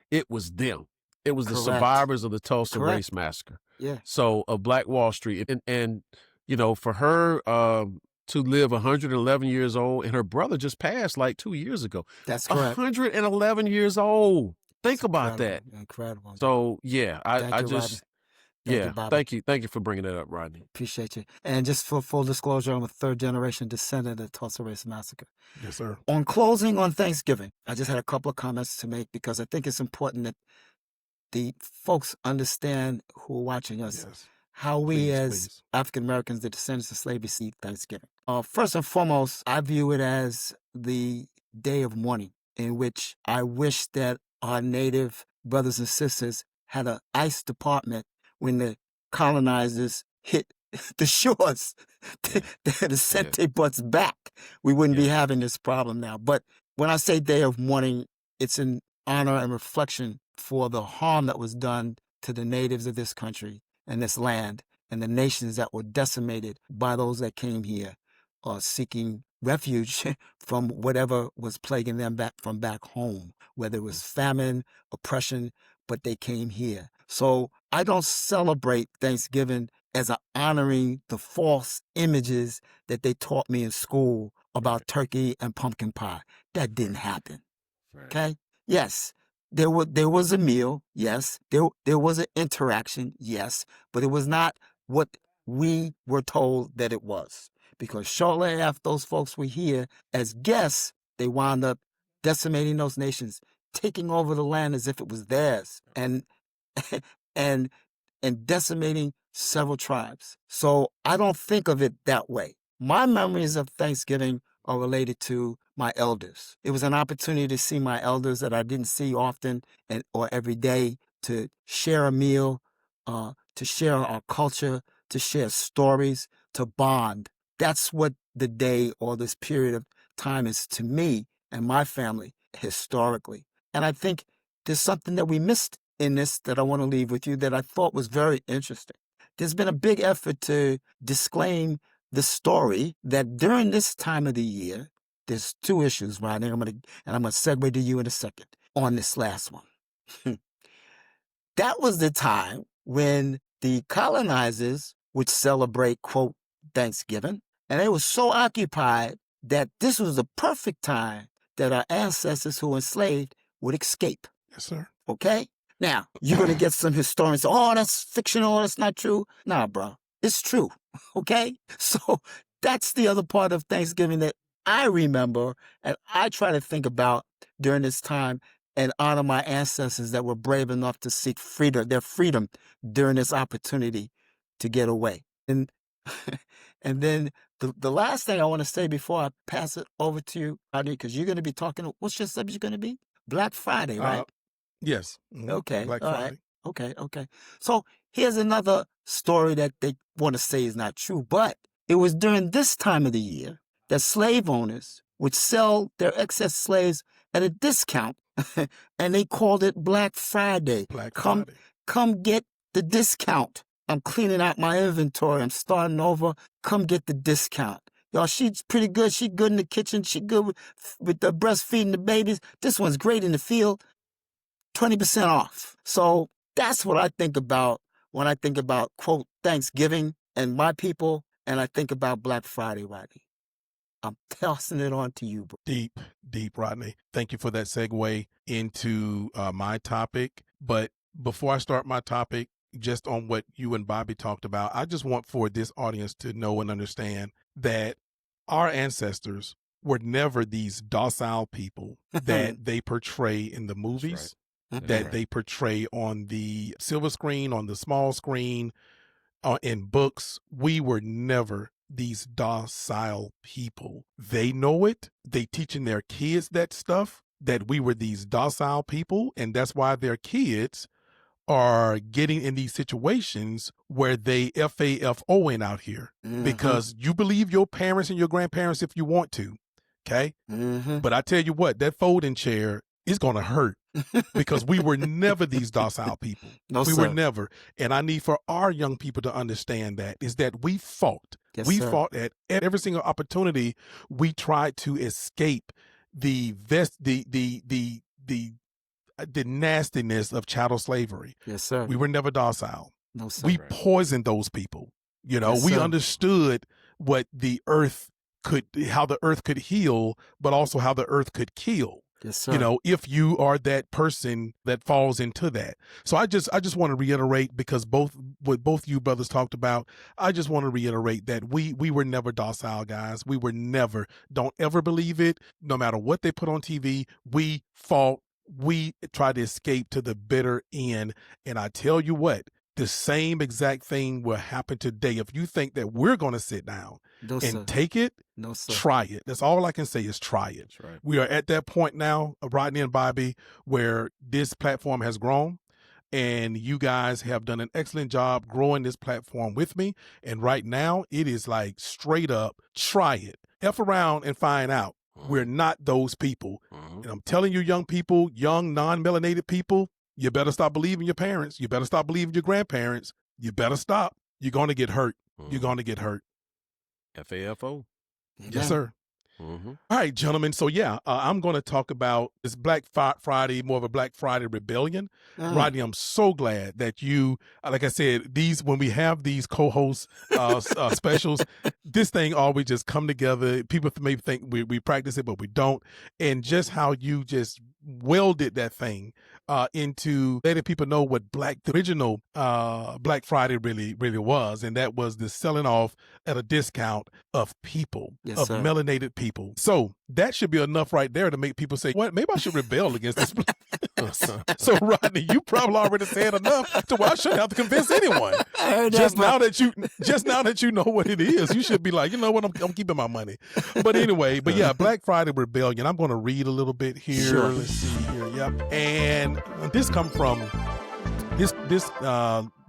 it was them. It was the survivors of the Tulsa Race Massacre. Yeah. So of Black Wall Street. And you know, for her to live 111 years old, and her brother just passed like 2 years ago. That's correct. 111 years old. Think about that. Incredible. So yeah, Thank you for bringing that up, Rodney. Appreciate you. And just for full disclosure, I'm a third-generation descendant of the Tulsa Race Massacre. Yes, sir. On closing on Thanksgiving, I just had a couple of comments to make because I think it's important that the folks understand who are watching us. Yes. How we as African Americans, the descendants of slavery, see Thanksgiving. First and foremost, I view it as the day of mourning in which I wish that our Native brothers and sisters had an ICE department when the colonizers hit the shores that sent their butts back. We wouldn't be having this problem now. But when I say day of mourning, it's in honor and reflection for the harm that was done to the natives of this country and this land and the nations that were decimated by those that came here seeking refuge from whatever was plaguing them from back home, whether it was famine, oppression, but they came here. So I don't celebrate Thanksgiving as honoring the false images that they taught me in school about turkey and pumpkin pie. That didn't happen. Okay? Yes. There was a meal, yes. There was an interaction, yes, but it was not what we were told that it was. Because shortly after those folks were here as guests, they wound up decimating those nations, taking over the land as if it was theirs, and decimating several tribes. So I don't think of it that way. My memories of Thanksgiving are related to my elders. It was an opportunity to see my elders that I didn't see often or every day, to share a meal, to share our culture, to share stories, to bond. That's what the day or this period of time is to me and my family historically. And I think there's something that we missed in this that I want to leave with you that I thought was very interesting. There's been a big effort to disclaim the story that during this time of the year, there's two issues, Rodney, I'm going to segue to you in a second on this last one. That was the time when the colonizers would celebrate, quote, Thanksgiving, and they were so occupied that this was the perfect time that our ancestors who were enslaved would escape. Yes, sir. Okay? Now, you're going to get some historians say, oh, that's fictional, that's not true. Nah, bro, it's true. Okay? So that's the other part of Thanksgiving that I remember and I try to think about during this time and honor my ancestors that were brave enough to seek their freedom during this opportunity to get away. And then the last thing I want to say before I pass it over to you, because you're going to be talking, what's your subject going to be? Black Friday, right? Yes. Okay. Black All Friday. Right. Okay. So here's another story that they want to say is not true, but it was during this time of the year that slave owners would sell their excess slaves at a discount, and they called it Black Friday. Come get the discount. I'm cleaning out my inventory. I'm starting over. Come get the discount. Y'all, she's pretty good. She good in the kitchen. She good with the breastfeeding the babies. This one's great in the field. 20% off. So that's what I think about when I think about, quote, Thanksgiving and my people, and I think about Black Friday, Rodney. I'm tossing it on to you, bro. Deep, Rodney. Thank you for that segue into my topic. But before I start my topic, just on what you and Bobby talked about, I just want for this audience to know and understand that our ancestors were never these docile people that they portray in the movies, that they portray on the silver screen, on the small screen, in books. We were never these docile people. They know it. They teaching their kids that stuff, that we were these docile people, and that's why their kids are getting in these situations where they FAFOing out here, because you believe your parents and your grandparents if you want to, okay? But I tell you what, that folding chair is going to hurt because we were never these docile people. We were never. And I need for our young people to understand that, is that we fought. We fought at every single opportunity. We tried to escape the nastiness of chattel slavery. Yes, sir. We were never docile. No, sir. We poisoned those people. You know, Yes, we sir. understood what the earth how the earth could heal, but also how the earth could kill. Yes, sir. You know, if you are that person that falls into that. So I just want to reiterate, because what both you brothers talked about, I just want to reiterate that we were never docile, guys. We were never. Don't ever believe it. No matter what they put on TV, we fought. We tried to escape to the bitter end. And I tell you what, the same exact thing will happen today. If you think that we're going to sit down and take it, try it. That's all I can say is try it. That's right. We are at that point now, Rodney and Bobby, where this platform has grown. And you guys have done an excellent job growing this platform with me. And right now, it is like straight up, try it. F around and find out. We're not those people. And I'm telling you, young people, young non-melanated people, you better stop believing your parents. You better stop believing your grandparents. You better stop. You're going to get hurt. You're going to get hurt. FAFO. Yes, sir. All right, gentlemen. So, yeah, I'm going to talk about this Black Friday, more of a Black Friday rebellion. Rodney, I'm so glad that you, like I said, when we have these co-host specials, this thing always just come together. People may think we practice it, but we don't. And just how you just welded that thing into letting people know what the original Black Friday really was, and that was the selling off at a discount of people, of melanated people. So that should be enough right there to make people say, "What? Maybe I should rebel against this." So Rodney, you probably already said enough to where I shouldn't have to convince anyone. Just now that you know what it is, you should be like, you know what, I'm keeping my money. But anyway, yeah, Black Friday rebellion. I'm going to read a little bit here. Sure. Let's see here. Yep. And this comes from this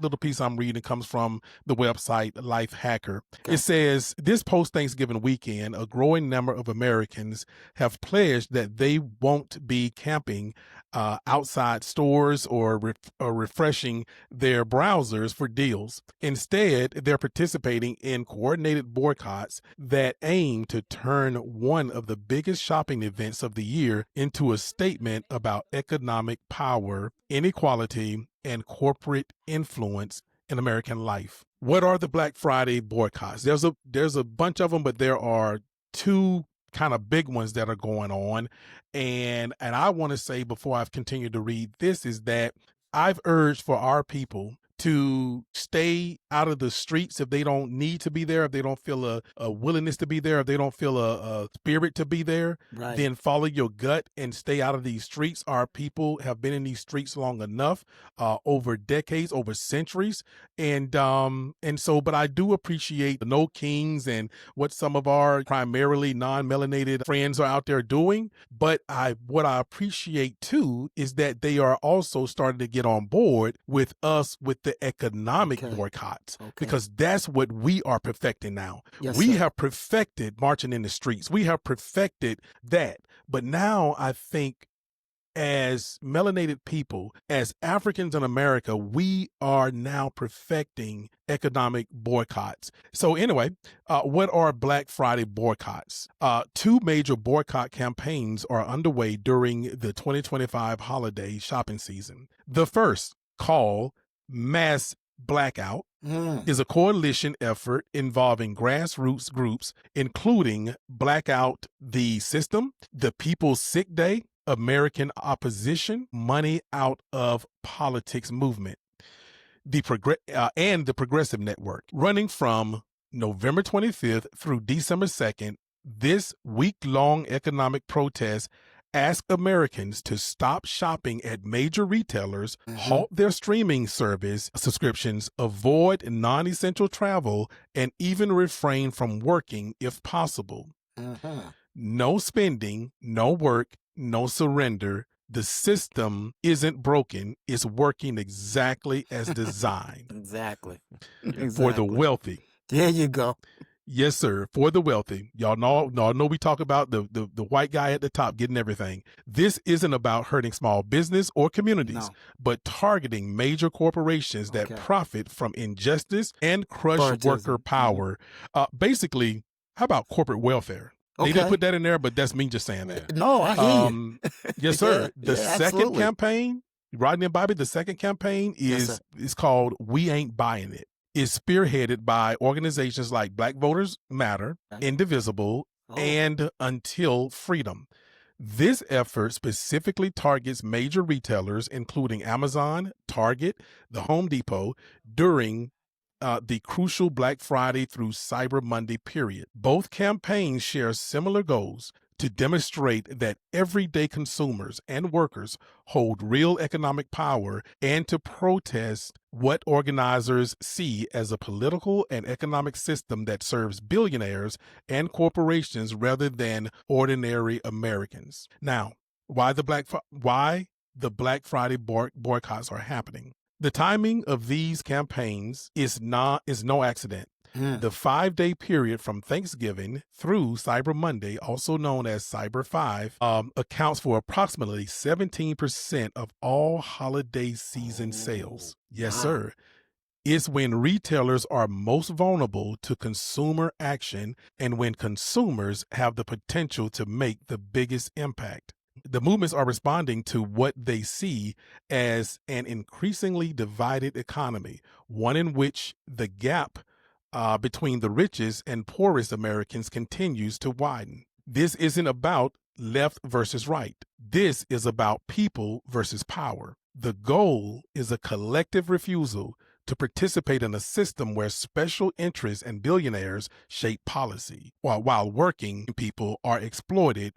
little piece I'm reading comes from the website Life Hacker. It says, this post-Thanksgiving weekend, a growing number of Americans have pledged that they won't be camping outside stores or refreshing their browsers for deals. Instead, they're participating in coordinated boycotts that aim to turn one of the biggest shopping events of the year into a statement about economic power, inequality, and corporate influence in American life. What are the Black Friday boycotts? There's a bunch of them, but there are two kind of big ones that are going on. And I want to say, before I've continued to read this, is that I've urged for our people to stay out of the streets if they don't need to be there, if they don't feel a willingness to be there, if they don't feel a spirit to be there, then follow your gut and stay out of these streets. Our people have been in these streets long enough, over decades, over centuries. And so, but I do appreciate the No Kings and what some of our primarily non-melanated friends are out there doing. But what I appreciate too is that they are also starting to get on board with us with the economic boycotts, because that's what we are perfecting now. We have perfected marching in the streets. We have perfected that. But now I think, as melanated people, as Africans in America, we are now perfecting economic boycotts. So anyway, what are Black Friday boycotts? Two major boycott campaigns are underway during the 2025 holiday shopping season. The first, called Mass Blackout, is a coalition effort involving grassroots groups, including Blackout the System, the People's Sick Day, American Opposition, Money Out of Politics Movement, and the Progressive Network, running from November 25th through December 2nd This week-long economic protest asked Americans to stop shopping at major retailers, halt their streaming service subscriptions, avoid non-essential travel, and even refrain from working if possible. No spending, no work, no surrender. The system isn't broken. It's working exactly as designed. Exactly. For the wealthy. There you go. Yes, sir. For the wealthy. Y'all know we talk about the white guy at the top getting everything. This isn't about hurting small business or communities, but targeting major corporations that profit from injustice and crush worker power. Basically, how about corporate welfare? They didn't put that in there, but that's me just saying that. No, I hear you. Yes, sir. The second absolutely. campaign, Rodney and Bobby, the second campaign is called We Ain't Buying It. It's spearheaded by organizations like Black Voters Matter, Indivisible, and Until Freedom. This effort specifically targets major retailers, including Amazon, Target, the Home Depot, during the crucial Black Friday through Cyber Monday period. Both campaigns share similar goals: to demonstrate that everyday consumers and workers hold real economic power, and to protest what organizers see as a political and economic system that serves billionaires and corporations rather than ordinary Americans. Now, why the Black Friday boycotts are happening? The timing of these campaigns is no accident. The 5-day period from Thanksgiving through Cyber Monday, also known as Cyber 5, accounts for approximately 17% of all holiday season sales. Yes, sir. It's when retailers are most vulnerable to consumer action and when consumers have the potential to make the biggest impact. The movements are responding to what they see as an increasingly divided economy, one in which the gap between the richest and poorest Americans continues to widen. This isn't about left versus right. This is about people versus power. The goal is a collective refusal to participate in a system where special interests and billionaires shape policy, while working people are exploited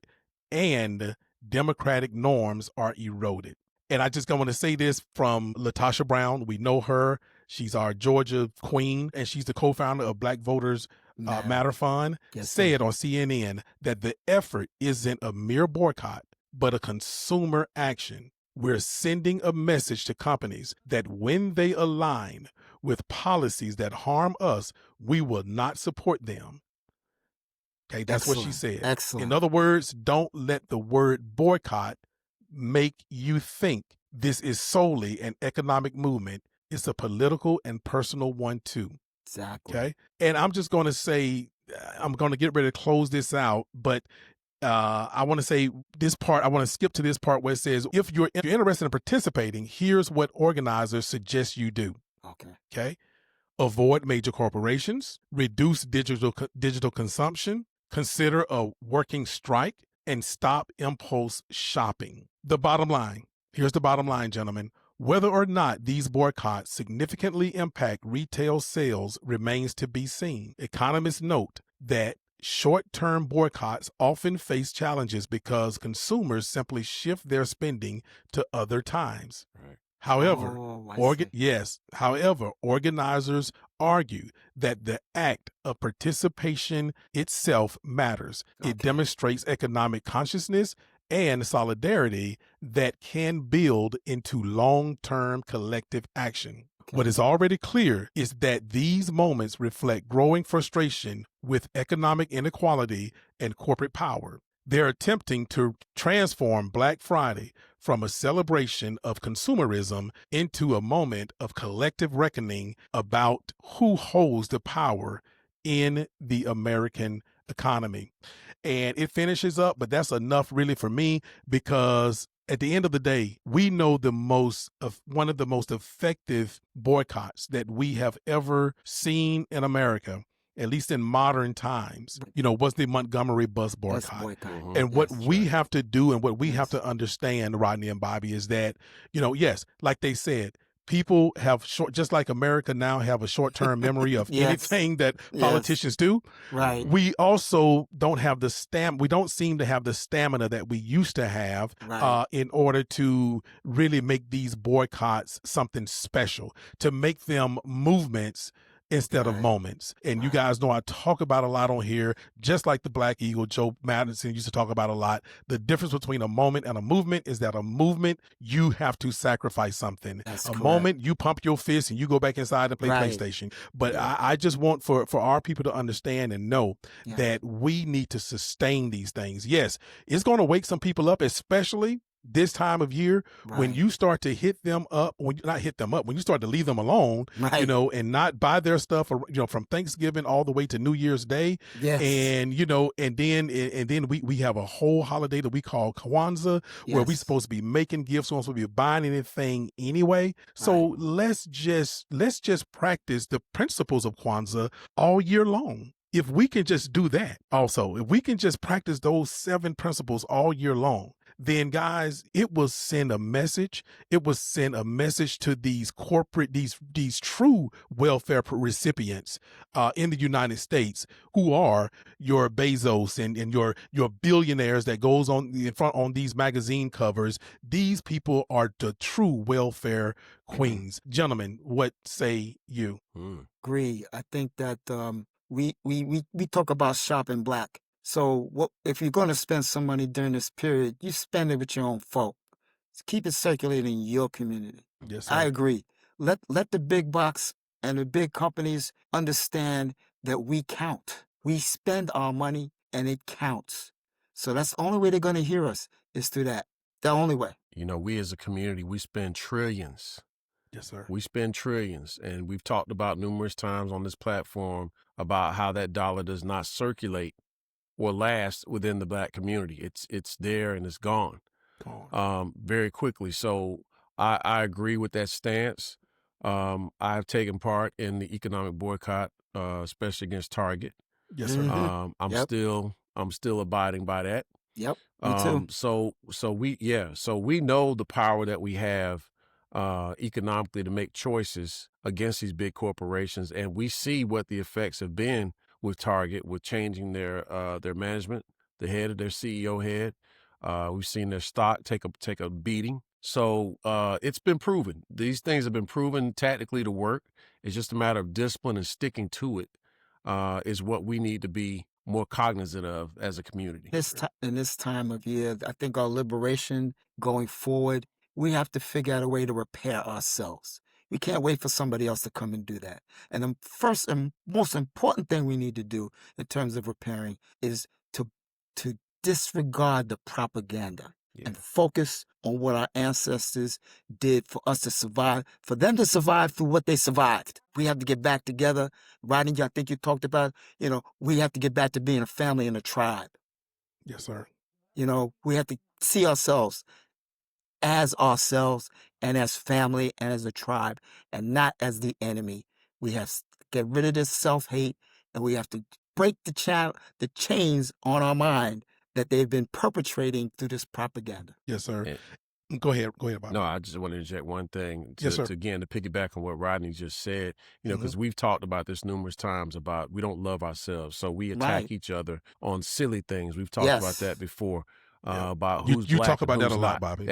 and democratic norms are eroded. And I just want to say this from Latasha Brown. We know her. She's our Georgia queen, and she's the co-founder of Black Voters Matter Fund. Said on CNN that the effort isn't a mere boycott, but a consumer action. We're sending a message to companies that when they align with policies that harm us, we will not support them. Okay, that's what she said. Excellent. In other words, don't let the word boycott make you think this is solely an economic movement. It's a political and personal one too. Exactly. Okay. And I'm just going to say, I'm going to get ready to close this out, but I want to say this part, I want to skip to this part where it says, if you're interested in participating, here's what organizers suggest you do. Okay. Avoid major corporations, reduce digital consumption, consider a working strike, and stop impulse shopping. The bottom line, here's the bottom line, gentlemen. Whether or not these boycotts significantly impact retail sales remains to be seen. Economists note that short-term boycotts often face challenges because consumers simply shift their spending to other times. Right. However, organizers argue that the act of participation itself matters. It demonstrates economic consciousness and solidarity that can build into long-term collective action. What is already clear is that these moments reflect growing frustration with economic inequality and corporate power. They're attempting to transform Black Friday from a celebration of consumerism into a moment of collective reckoning about who holds the power in the American economy. And it finishes up, but that's enough really for me, because at the end of the day, we know one of the most effective boycotts that we have ever seen in America, at least in modern times, was the Montgomery bus boycott. And what we have to do and what we have to understand, Rodney and Bobby, is that, yes, like they said, people have just like America now have a short-term memory of Yes. anything that Yes. politicians do. Right. We also don't have we don't seem to have the stamina that we used to have Right. in order to really make these boycotts something special, to make them movements instead of Right. moments. And you Right. guys know I talk about a lot on here, just like the Black Eagle, Joe Madison used to talk about a lot. The difference between a moment and a movement is that a movement, you have to sacrifice something. That's a correct. moment, you pump your fist and you go back inside and play Right. PlayStation. But Yeah. I just want for our people to understand and know Yeah. that we need to sustain these things. Yes, it's going to wake some people up, especially this time of year when Right. you start to hit them up, when you start to leave them alone, Right. and not buy their stuff, from Thanksgiving all the way to New Year's Day. Yes. And, and then we have a whole holiday that we call Kwanzaa, where we're Yes. supposed to be making gifts. We're supposed to be buying anything anyway. So let's just practice the principles of Kwanzaa all year long. If we can just do that also, if we can just practice those 7 principles all year long, then guys, it will send a message. It will send a message to these these true welfare recipients in the United States, who are your Bezos and your billionaires that goes on in front on these magazine covers. These people are the true welfare queens. Gentlemen, what say you? Agree. I think that we talk about shopping black. So what if you're going to spend some money during this period, you spend it with your own folk. Keep it circulating in your community. Yes, sir. I agree. Let the big box and the big companies understand that we count. We spend our money and it counts. So that's the only way they're going to hear us is through that. The only way. We as a community, we spend trillions. Yes, sir. We spend trillions, and we've talked about numerous times on this platform about how that dollar does not circulate or last within the Black community. It's there and it's gone very quickly. So I agree with that stance. I've taken part in the economic boycott, especially against Target. Yes, sir. I'm still abiding by that. Yep. Me too. So we know the power that we have economically to make choices against these big corporations, and we see what the effects have been with Target, with changing their management, the head of their CEO head. We've seen their stock take a beating. So it's been proven. These things have been proven tactically to work. It's just a matter of discipline and sticking to it is what we need to be more cognizant of as a community. In this time of year, I think our liberation going forward, we have to figure out a way to repair ourselves. We can't wait for somebody else to come and do that. And the first and most important thing we need to do in terms of repairing is to disregard the propaganda and focus on what our ancestors did for us to survive, for them to survive through what they survived. We have to get back together. Rodney, I think you talked about, we have to get back to being a family and a tribe. Yes, sir. We have to see ourselves and as family and as a tribe and not as the enemy. We have to get rid of this self-hate, and we have to break the chains on our mind that they've been perpetrating through this propaganda. Yes, sir. Go ahead, Bob. No, I just want to interject one thing Yes, sir. to piggyback on what Rodney just said, because we've talked about this numerous times about we don't love ourselves. So we attack each other on silly things. We've talked about that before. About who's you black talk about and that who's a lot, not. Bobby.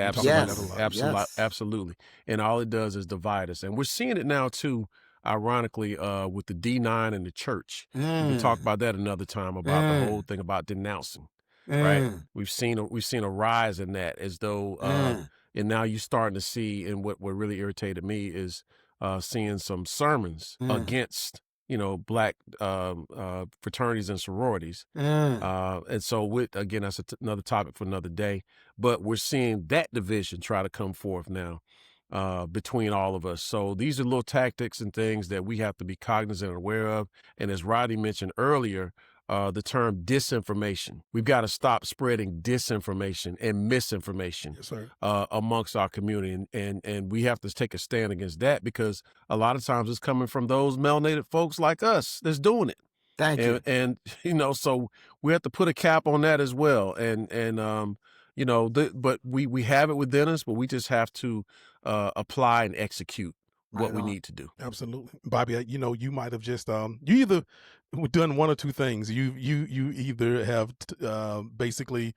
Absolutely. And all it does is divide us. And we're seeing it now too, ironically, with the D9 and the church. We can talk about that another time about the whole thing about denouncing. Right. We've seen a rise in that, as though and now you're starting to see, and what really irritated me is seeing some sermons against black fraternities and sororities. And so again, that's another topic for another day, but we're seeing that division try to come forth now between all of us. So these are little tactics and things that we have to be cognizant and aware of. And as Rodney mentioned earlier, the term disinformation. We've got to stop spreading disinformation and misinformation amongst our community. And we have to take a stand against that, because a lot of times it's coming from those melanated folks like us that's doing it. Thank you. And so we have to put a cap on that as well. But we have it within us, but we just have to apply and execute what Right we on. need to do. Absolutely. Bobby, you might have just you either done one or two things. You either have basically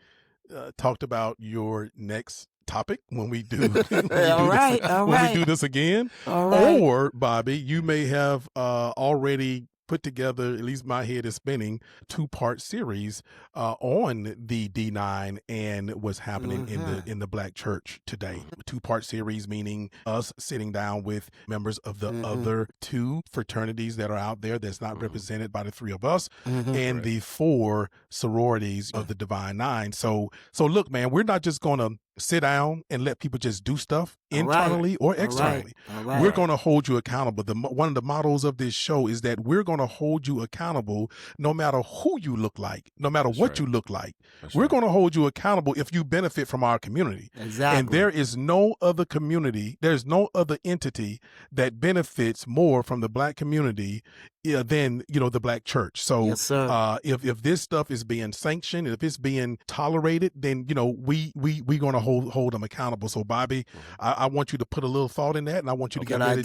talked about your next topic when we do All right. when we do this again, All right. or Bobby, you may have already put together, at least my head is spinning, 2-part series on the D9 and what's happening in the Black church today. 2-part series, meaning us sitting down with members of the other 2 fraternities that are out there that's not represented by the 3 of us, and the 4 sororities of the Divine Nine. So look, man, we're not just gonna sit down and let people just do stuff internally or externally. All right. We're going to hold you accountable. One of the mottos of this show is that we're going to hold you accountable no matter who you look like, no matter what you look like. We're going to hold you accountable if you benefit from our community. Exactly. And there is no other community, there's no other entity that benefits more from the Black community than the Black church. So Yes, sir. if this stuff is being sanctioned, if it's being tolerated, then we going to hold them accountable. So Bobby, I want you to put a little thought in that, and I want you to get ready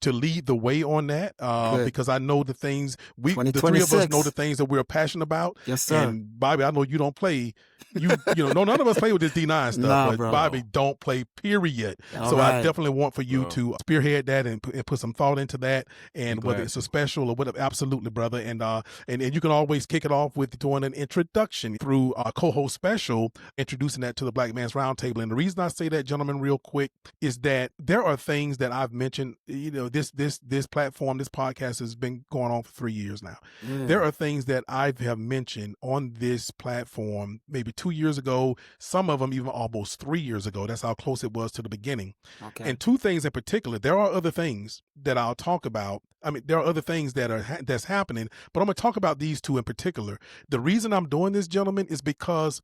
to lead the way on that, because I know the things the 3 of us know the things that we're passionate about. Yes, sir. And Bobby, I know you don't play. None of us play with this D9 stuff, but bro. Bobby don't play, period. All so right. I definitely want for you to spearhead that and put some thought into that, and whether it's a special or whatever, absolutely, brother. And you can always kick it off with doing an introduction through a co-host special, introducing that to the Black Man's Roundtable. And the reason I say that, gentlemen, real quick, is that there are things that I've mentioned. This platform, this podcast has been going on for 3 years now. There are things that I have mentioned on this platform maybe 2 years ago, some of them even almost 3 years ago. That's how close it was to the beginning. Okay. And 2 things in particular. There are other things that I'll talk about. I mean, there are other things that's happening, but I'm going to talk about these 2 in particular. The reason I'm doing this, gentlemen, is because,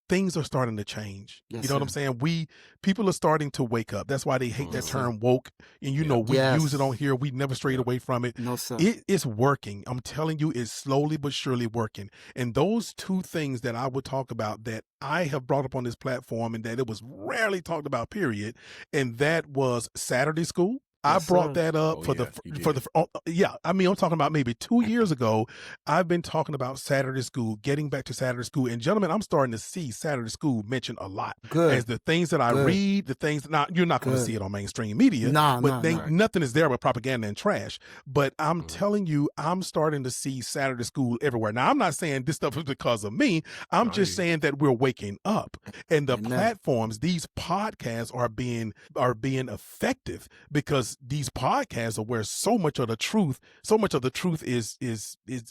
things are starting to change. Yes, you know what I'm saying? People are starting to wake up. That's why they hate that term woke. And we use it on here. We never strayed away from it. No, sir. It's working. I'm telling you, it's slowly but surely working. And those 2 things that I would talk about that I have brought up on this platform and that it was rarely talked about, period. And that was Saturday school. I brought that up I'm talking about maybe 2 years ago. I've been talking about Saturday school, getting back to Saturday school. And gentlemen, I'm starting to see Saturday school mentioned a lot. Good. As the things that I read, the things that you're not going to see it on mainstream media. Nothing is there but propaganda and trash. But I'm telling you, I'm starting to see Saturday school everywhere. Now, I'm not saying this stuff is because of me. I'm just saying that we're waking up. And the platforms, these podcasts are being effective, because these podcasts are where so much of the truth is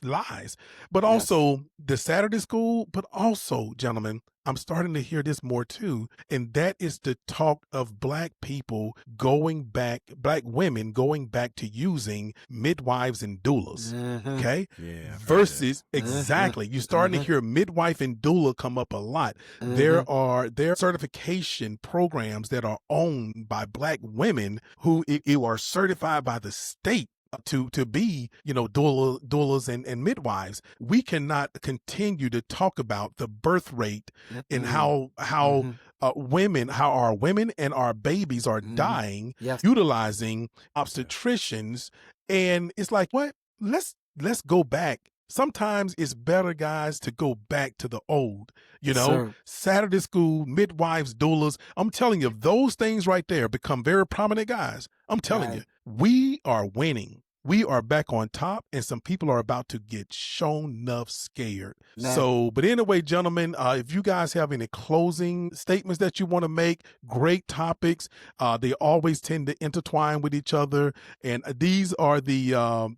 lies. But also the Saturday school, but also, gentlemen, I'm starting to hear this more too, and that is the talk of Black people Black women going back to using midwives and doulas. Okay? Yeah. Versus exactly. You're starting to hear midwife and doula come up a lot. There are certification programs that are owned by Black women who are certified by the state to be, doulas and midwives. We cannot continue to talk about the birth rate and how our women and our babies are dying utilizing obstetricians. And it's like, what? Let's go back. Sometimes it's better, guys, to go back to the old, Saturday school, midwives, doulas. I'm telling you, if those things right there become very prominent, guys, I'm telling you, we are winning. We are back on top, and some people are about to get shown enough scared. So, but anyway, gentlemen, if you guys have any closing statements that you want to make, great topics. They always tend to intertwine with each other. And these are the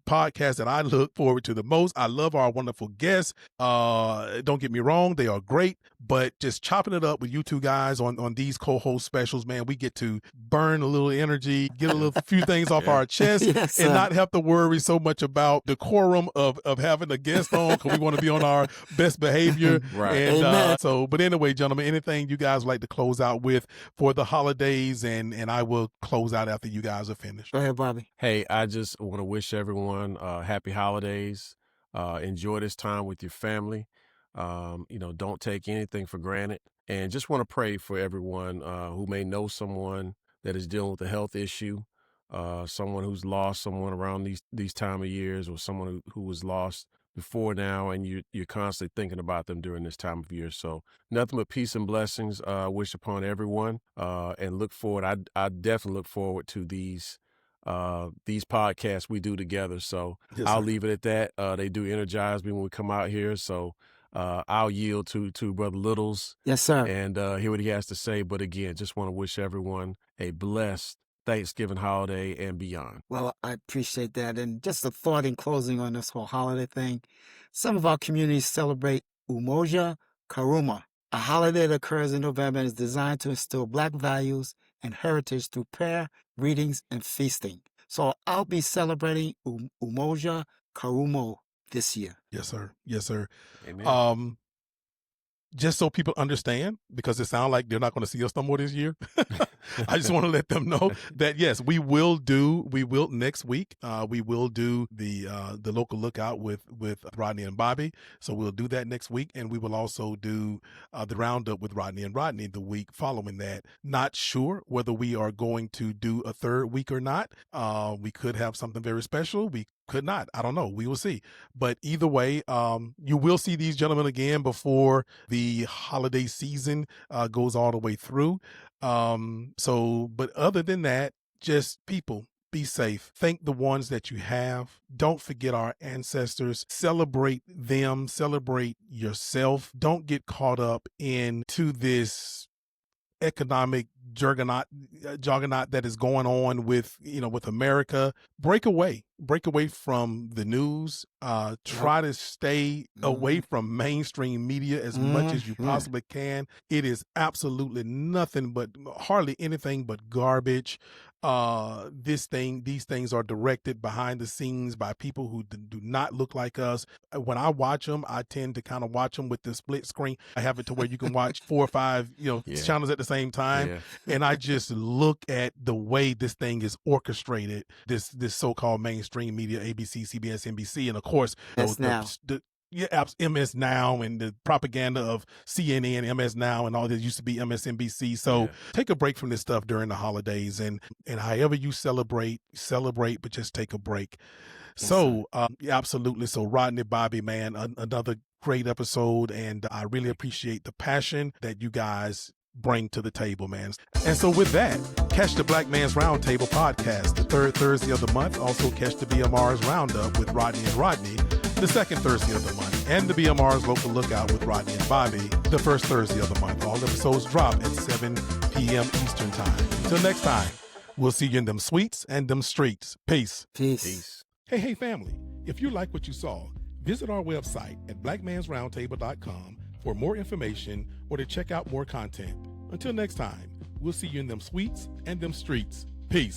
podcasts that I look forward to the most. I love our wonderful guests. Don't get me wrong, they are great, but just chopping it up with you 2 guys on these co-host specials, man, we get to burn a little energy, get a few things off our chest, and not have to worry so much about the quorum of having a guest on, because we want to be on our best behavior. Right. And but anyway, gentlemen, anything you guys would like to close out with for the holidays, and I will close out after you guys are finished. Go ahead, Bobby. Hey, I just want to wish everyone happy holidays. Enjoy this time with your family. Don't take anything for granted. And just want to pray for everyone who may know someone that is dealing with a health issue, someone who's lost someone around these time of years, or someone who was lost before now, and you're constantly thinking about them during this time of year. So nothing but peace and blessings wish upon everyone, and look forward. I definitely look forward to these podcasts we do together. So Yes, I'll sir. leave it at that. They do energize me when we come out here. So I'll yield to Brother Littles Yes, sir. and hear what he has to say. But again, just want to wish everyone a blessed Thanksgiving holiday and beyond. Well, I appreciate that. And just a thought in closing on this whole holiday thing. Some of our communities celebrate Umoja Karuma, a holiday that occurs in November and is designed to instill Black values and heritage through prayer, readings, and feasting. So I'll be celebrating Umoja Karumo this year. Yes, sir. Yes, sir. Amen. Just so people understand, because it sounds like they're not going to see us no more this year. I just want to let them know that yes, we will next week. We will do the local lookout with Rodney and Bobby. So we'll do that next week, and we will also do the roundup with Rodney and Rodney the week following that. Not sure whether we are going to do a third week or not. We could have something very special. We could not. I don't know. We will see. But either way, you will see these gentlemen again before the holiday season goes all the way through. But other than that, just people, be safe. Thank the ones that you have. Don't forget our ancestors. Celebrate them. Celebrate yourself. Don't get caught up into this economic juggernaut that is going on with America. Break away from the news. Try to stay away from mainstream media as much as you possibly can. It is absolutely nothing but hardly anything but garbage. These things are directed behind the scenes by people who do not look like us. When I watch them, I tend to kind of watch them with the split screen. I have it to where you can watch 4 or 5 channels at the same time. Yeah. And I just look at the way this thing is orchestrated, this so-called mainstream media, ABC, CBS, NBC, and of course, MS Now and the propaganda of CNN, MS Now, and all that used to be MSNBC. So take a break from this stuff during the holidays, and however you celebrate, but just take a break. So absolutely. So Rodney, Bobby, man, another great episode, and I really appreciate the passion that you guys bring to the table, man. And so with that, catch the Black Man's Roundtable podcast the third Thursday of the month. Also catch the BMR's Roundup with Rodney and Rodney the second Thursday of the month, and the BMR's Local Lookout with Rodney and Bobby the first Thursday of the month. All episodes drop at 7 p.m. Eastern time. Until next time, we'll see you in them suites and them streets. Peace. Peace. Hey, family. If you like what you saw, visit our website at blackmansroundtable.com for more information or to check out more content. Until next time, we'll see you in them suites and them streets. Peace.